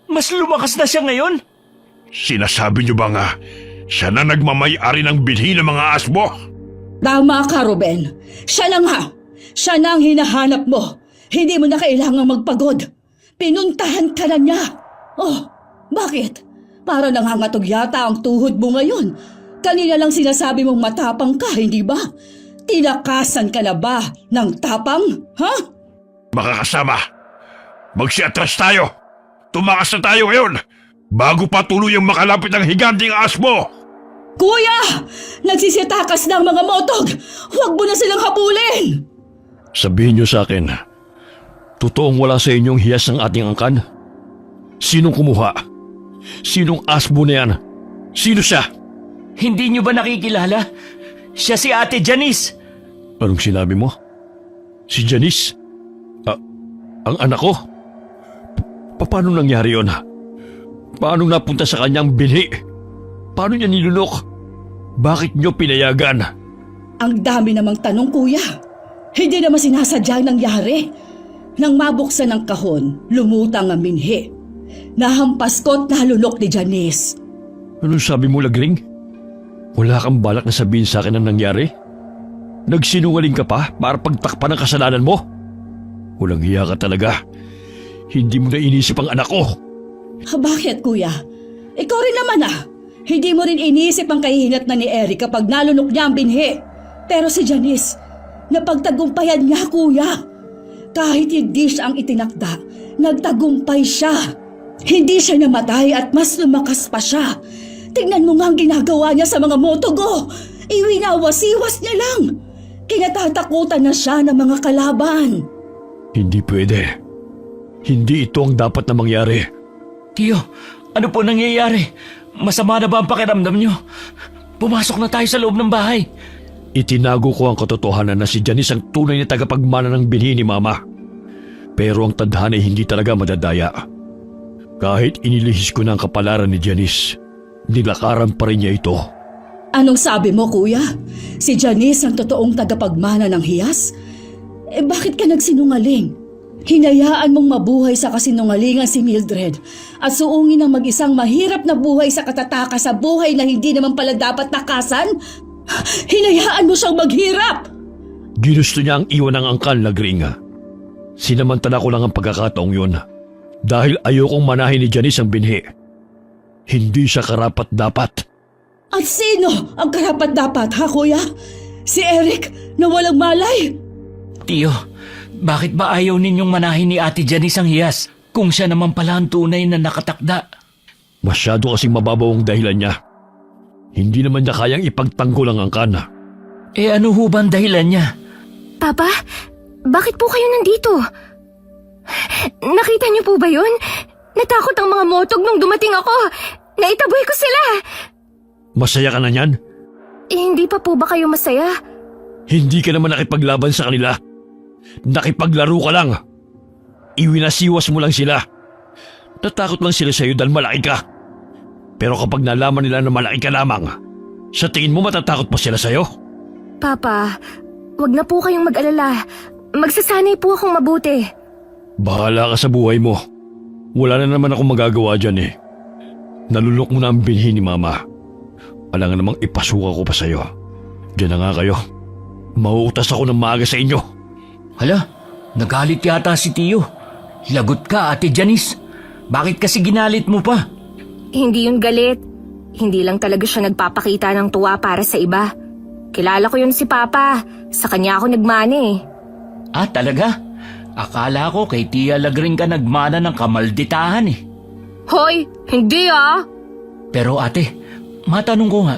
mas lumakas na siya ngayon? Sinasabi niyo ba nga, siya na nagmamay-ari ng binhi ng mga asbo? Tama ka, Ruben. Siya na nga. Siya na ang hinahanap mo. Hindi mo na kailangang magpagod. Pinuntahan ka na niya. Oh, bakit? Para nangangatog yata ang tuhod mo ngayon. Kanina lang sinasabi mong matapang ka, hindi ba? Tinakasan ka na ba ng tapang? Ha? Makakasama. Magsiatras tayo. Tumakas na tayo ngayon. Bago pa tuluyang makalapit ang higanting asmo. Kuya! Nagsisitakas na ang mga motog! Huwag mo na silang habulin! Sabihin niyo sa akin, totoong wala sa inyong hiyas ng ating angkan? Sinong kumuha? Sinong asbo na yan? Sino siya? Hindi niyo ba nakikilala? Siya si Ate Janice. Anong sinabi mo? Si Janice? Ang anak ko? Paano nangyari yun? Paano napunta sa kanyang binhi? Paano niya nilunok? Bakit niyo pinayagan? Ang dami namang tanong, kuya. Hindi naman sinasadyang nangyari. Nang mabuksan ang kahon, lumutang ang binhi. Nahampas ko at nalunok ni Janice. Anong sabi mo, Lagring? Wala kang balak na sabihin sa akin ang nangyari? Nagsinungaling ka pa para pagtakpan ang kasalanan mo? Walang hiya ka talaga. Hindi mo na inisip ang anak ko. Bakit, kuya? Ikaw rin naman Hindi mo rin inisip ang kahihinat na ni Eric kapag nalunok niya ang binhi. Pero si Janice, napagtagumpayan niya, kuya. Kahit hindi siya ang itinakda, nagtagumpay siya. Hindi siya namatay at mas lumakas pa siya. Tingnan mo nga ang ginagawa niya sa mga motogo. Iwinawasiwas niya lang. Kinatatakutan na siya ng mga kalaban. Hindi pwede. Hindi ito ang dapat na mangyari. Tiyo, ano po nangyayari? Masama na ba ang pakiramdam nyo? Pumasok na tayo sa loob ng bahay. Itinago ko ang katotohanan na si Janice ang tunay na tagapagmana ng binhi ni Mama. Pero ang tadhana ay hindi talaga madadaya. Kahit inilihis ko na ang kapalaran ni Janice, nilakaran pa rin niya ito. Anong sabi mo, kuya? Si Janice ang totoong tagapagmana ng hiyas? Bakit ka nagsinungaling? Hinayaan mong mabuhay sa kasinungalingan si Mildred at suungin ang mag-isang mahirap na buhay sa katatakas sa buhay na hindi naman pala dapat takasan? Hinayaan mo siyang maghirap! Ginusto niya ang iwan ng angkal na gringa. Sinamantala ko lang ang pagkakataong yun dahil ayokong manahin ni Janice ang binhi. Hindi siya karapat-dapat. At sino ang karapat-dapat, ha kuya? Si Eric na walang malay? Tiyo, bakit ba ayaw ninyong manahin ni Ate Janice ang hiyas kung siya naman pala ang tunay na nakatakda? Masyado kasing mababaw ang dahilan niya. Hindi naman niya kayang ipagtanggol ang angkan. Ano ho ba ang dahilan niya? Papa, bakit po kayo nandito? Nakita niyo po ba yun? Natakot ang mga motog nung dumating ako. Naitaboy ko sila. Masaya ka na niyan? Hindi pa po ba kayo masaya? Hindi ka naman nakipaglaban sa kanila. Nakipaglaro ka lang. Iwinasiwas mo lang sila. Natakot lang sila sa'yo dahil malaki ka. Pero kapag nalaman nila na malaki ka lamang, sa tingin mo matatakot pa sila sa'yo? Papa, wag na po kayong mag-alala. Magsasanay po akong mabuti. Bahala ka sa buhay mo. Wala na naman akong magagawa dyan eh. Nalulok mo na ang binhi ni Mama. Alangan namang ipasuka ko pa sa'yo. Diyan na nga kayo. Mauutas ako ng maaga sa inyo. Hala, nagalit yata si Tiyo. Lagot ka, Ate Janice. Bakit kasi ginalit mo pa? Hindi yun galit. Hindi lang talaga siya nagpapakita ng tuwa para sa iba. Kilala ko yun si Papa. Sa kanya ako nagmana eh. Talaga? Akala ko kay Tia Lagring ka nagmana ng kamalditahan eh. Hoy, hindi ah! Pero ate, matanong ko nga,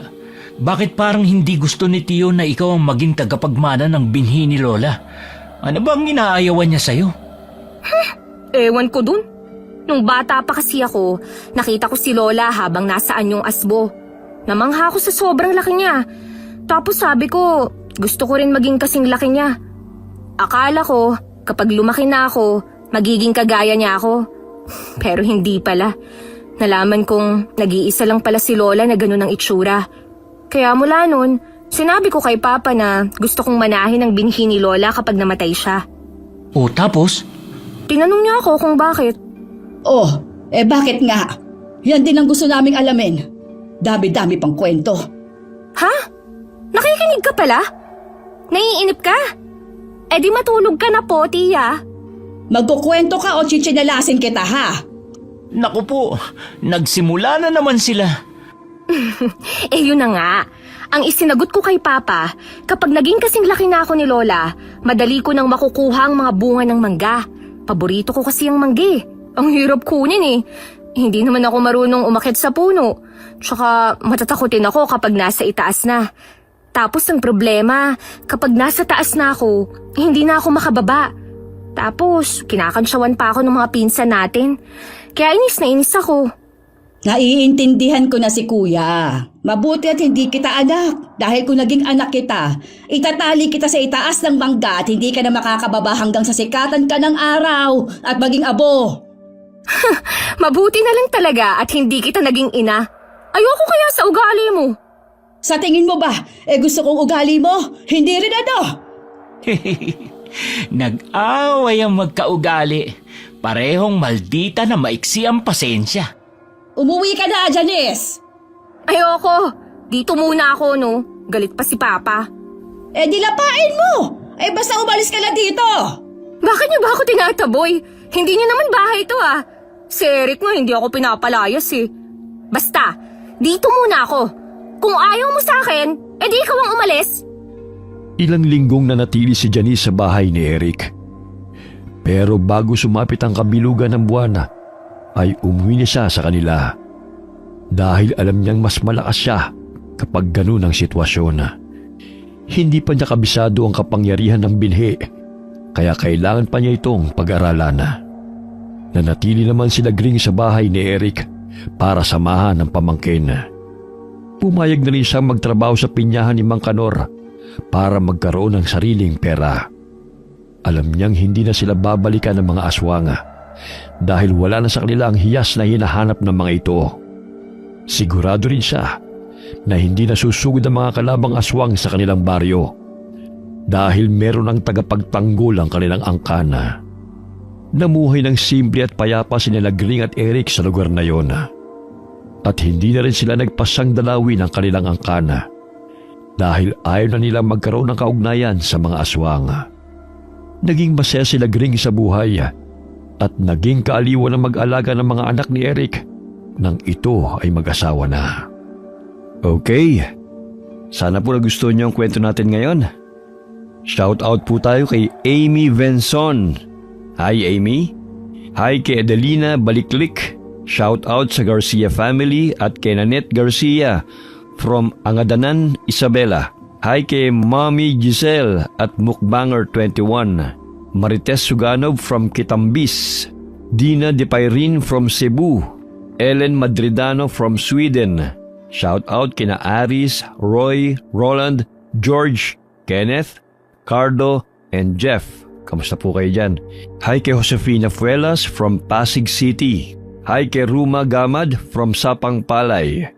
bakit parang hindi gusto ni Tiyo na ikaw ang maging tagapagmana ng binhi ni Lola? Ano bang inaayawan niya sa'yo? Ewan ko dun. Nung bata pa kasi ako, nakita ko si Lola habang nasaan yung asbo. Namangha ako sa sobrang laki niya. Tapos sabi ko, gusto ko rin maging kasing laki niya. Akala ko, kapag lumaki na ako, magiging kagaya niya ako. Pero hindi pala. Nalaman kong nag-iisa lang pala si Lola na ganun ang itsura. Kaya mula nun, sinabi ko kay Papa na gusto kong manahin ang binhi ni Lola kapag namatay siya. O tapos? Tinanong niya ako kung bakit. Bakit nga? Yan din ang gusto naming alamin. Dami-dami pang kwento. Ha? Nakikinig ka pala? Naiinip ka? Di matulog ka na po, Tia. Magkukwento ka o chichinalasin kita, ha? Naku po, nagsimula na naman sila. Yun na nga. Ang isinagot ko kay Papa, kapag naging kasing laki na ako ni Lola, madali ko nang makukuha ang mga bunga ng mangga. Paborito ko kasi ang mangga. Ang hirap kunin eh. Hindi naman ako marunong umakyat sa puno. Tsaka matatakotin ako kapag nasa itaas na. Tapos ang problema, kapag nasa taas na ako, hindi na ako makababa. Tapos kinakansyawan pa ako ng mga pinsan natin. Kaya inis na inis ako. Naiintindihan ko na si kuya. Mabuti at hindi kita anak. Dahil kung naging anak kita, itatali kita sa itaas ng mangga at hindi ka na makakababa hanggang sa sikatan ka ng araw at maging abo. Mabuti na lang talaga at hindi kita naging ina. Ayoko kaya sa ugali mo. Sa tingin mo ba, gusto kong ugali mo? Hindi rin ano? Nag-away ang magkaugali. Parehong maldita na maiksi ang pasensya. Umuwi ka na, Janice! Ayoko. Dito muna ako, no? Galit pa si Papa. Dilapain mo! Basta umalis ka na dito! Bakit niyo ba ako tinataboy? Hindi niyo naman bahay to ah. Si Eric nga hindi ako pinapalayas eh. Basta, dito muna ako. Kung ayaw mo sa akin, di ikaw ang umalis. Ilang linggong nanatili si Janice sa bahay ni Eric. Pero bago sumapit ang kabilugan ng buwan, ay umuwi na siya sa kanila. Dahil alam niyang mas malakas siya kapag ganun ang sitwasyon. Hindi pa niya kabisado ang kapangyarihan ng binhi, kaya kailangan pa niya itong pag-aralan. Nanatili naman si Lagring sa bahay ni Eric para samahan ng pamangkin. Pumayag na rin siyang magtrabaho sa pinyahan ni Mang Kanor para magkaroon ng sariling pera. Alam niyang hindi na sila babalikan ng mga aswang dahil wala na sa kanila ang hiyas na hinahanap ng mga ito. Sigurado rin siya na hindi na susugod ang mga kalabang aswang sa kanilang baryo dahil meron ang tagapagtanggol ang kanilang angkana. Namuhay ng simple at payapa si Lagring at Eric sa lugar na yon. At hindi na rin sila nagpasang dalawin ang kanilang angkana dahil ayaw na nilang magkaroon ng kaugnayan sa mga aswang. Naging masaya si Lagring sa buhay at naging kaaliwan ng mag-alaga ng mga anak ni Eric nang ito ay mag-asawa na. Okay, sana po nagustuhan niyo ang kwento natin ngayon. Shout out po tayo kay Amy Venson. Hi Amy. Hi kay Adelina Baliklik. Shout out sa Garcia family at kay Nanette Garcia from Angadanan, Isabela. Hi kay Mommy Giselle at Mukbanger 21. Marites Suganov from Kitambis. Dina De Pairin from Cebu. Ellen Madridano from Sweden. Shout out kina Aris, Roy, Roland, George, Kenneth, Cardo, and Jeff. Kamusta po kayo dyan? Hi kay Josefina Fuelas from Pasig City. Hi kay Ruma Gamad from Sapang Palay.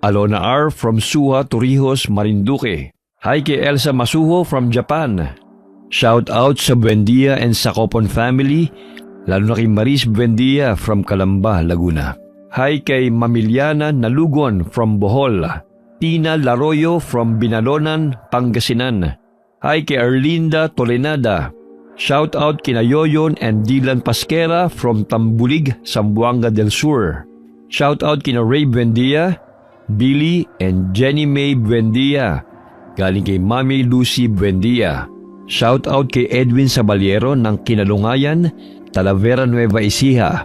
Alona R from Suha, Torrijos, Marinduque. Hi kay Elsa Masuho from Japan. Shout out sa Buendia and Sacopon family, lalo na kay Maris Buendia from Calamba, Laguna. Hi kay Mamiliana Nalugon from Bohol. Tina Laroyo from Binalonan, Pangasinan. Hi kay Erlinda Tolenada. Shout out kina Yoyon and Dylan Pasquera from Tambulig, Zamboanga del Sur. Shout out kina Ray Buendia, Billy and Jenny May Buendia. Galing kay Mami Lucy Buendia. Shout out kay Edwin Sabaliero ng Kinalungayan, Talavera Nueva Ecija.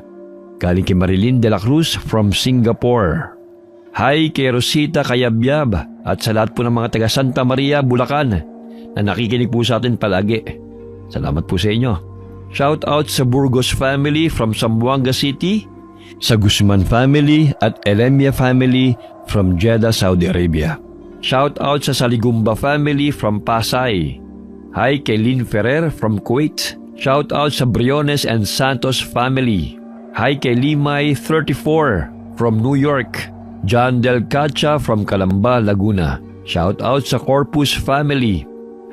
Galing kay Marilyn de la Cruz from Singapore. Hi kay Rosita Kayabyab at sa lahat po ng mga taga Santa Maria, Bulacan na nakikinig po sa atin palagi. Salamat po sa inyo. Shout out sa Burgos family from Zamboanga City, sa Guzman family at Elemia family from Jeddah, Saudi Arabia. Shout out sa Saligumba family from Pasay. Hi kay Lynn Ferrer from Kuwait. Shout out sa Briones and Santos family. Hi kay Limay 34 from New York. John Del Cacha from Calamba, Laguna. Shout out sa Corpus family.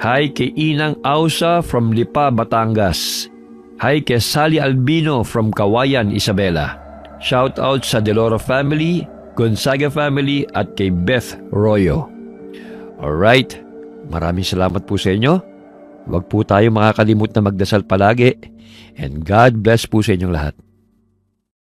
Hi kay Inang Ausa from Lipa, Batangas. Hi kay Sally Albino from Kawayan, Isabela. Shout out sa Deloro family, Gonzaga family at kay Beth Royo. Alright, maraming salamat po sa inyo. Huwag po tayo makakalimut na magdasal palagi and God bless po sa inyong lahat.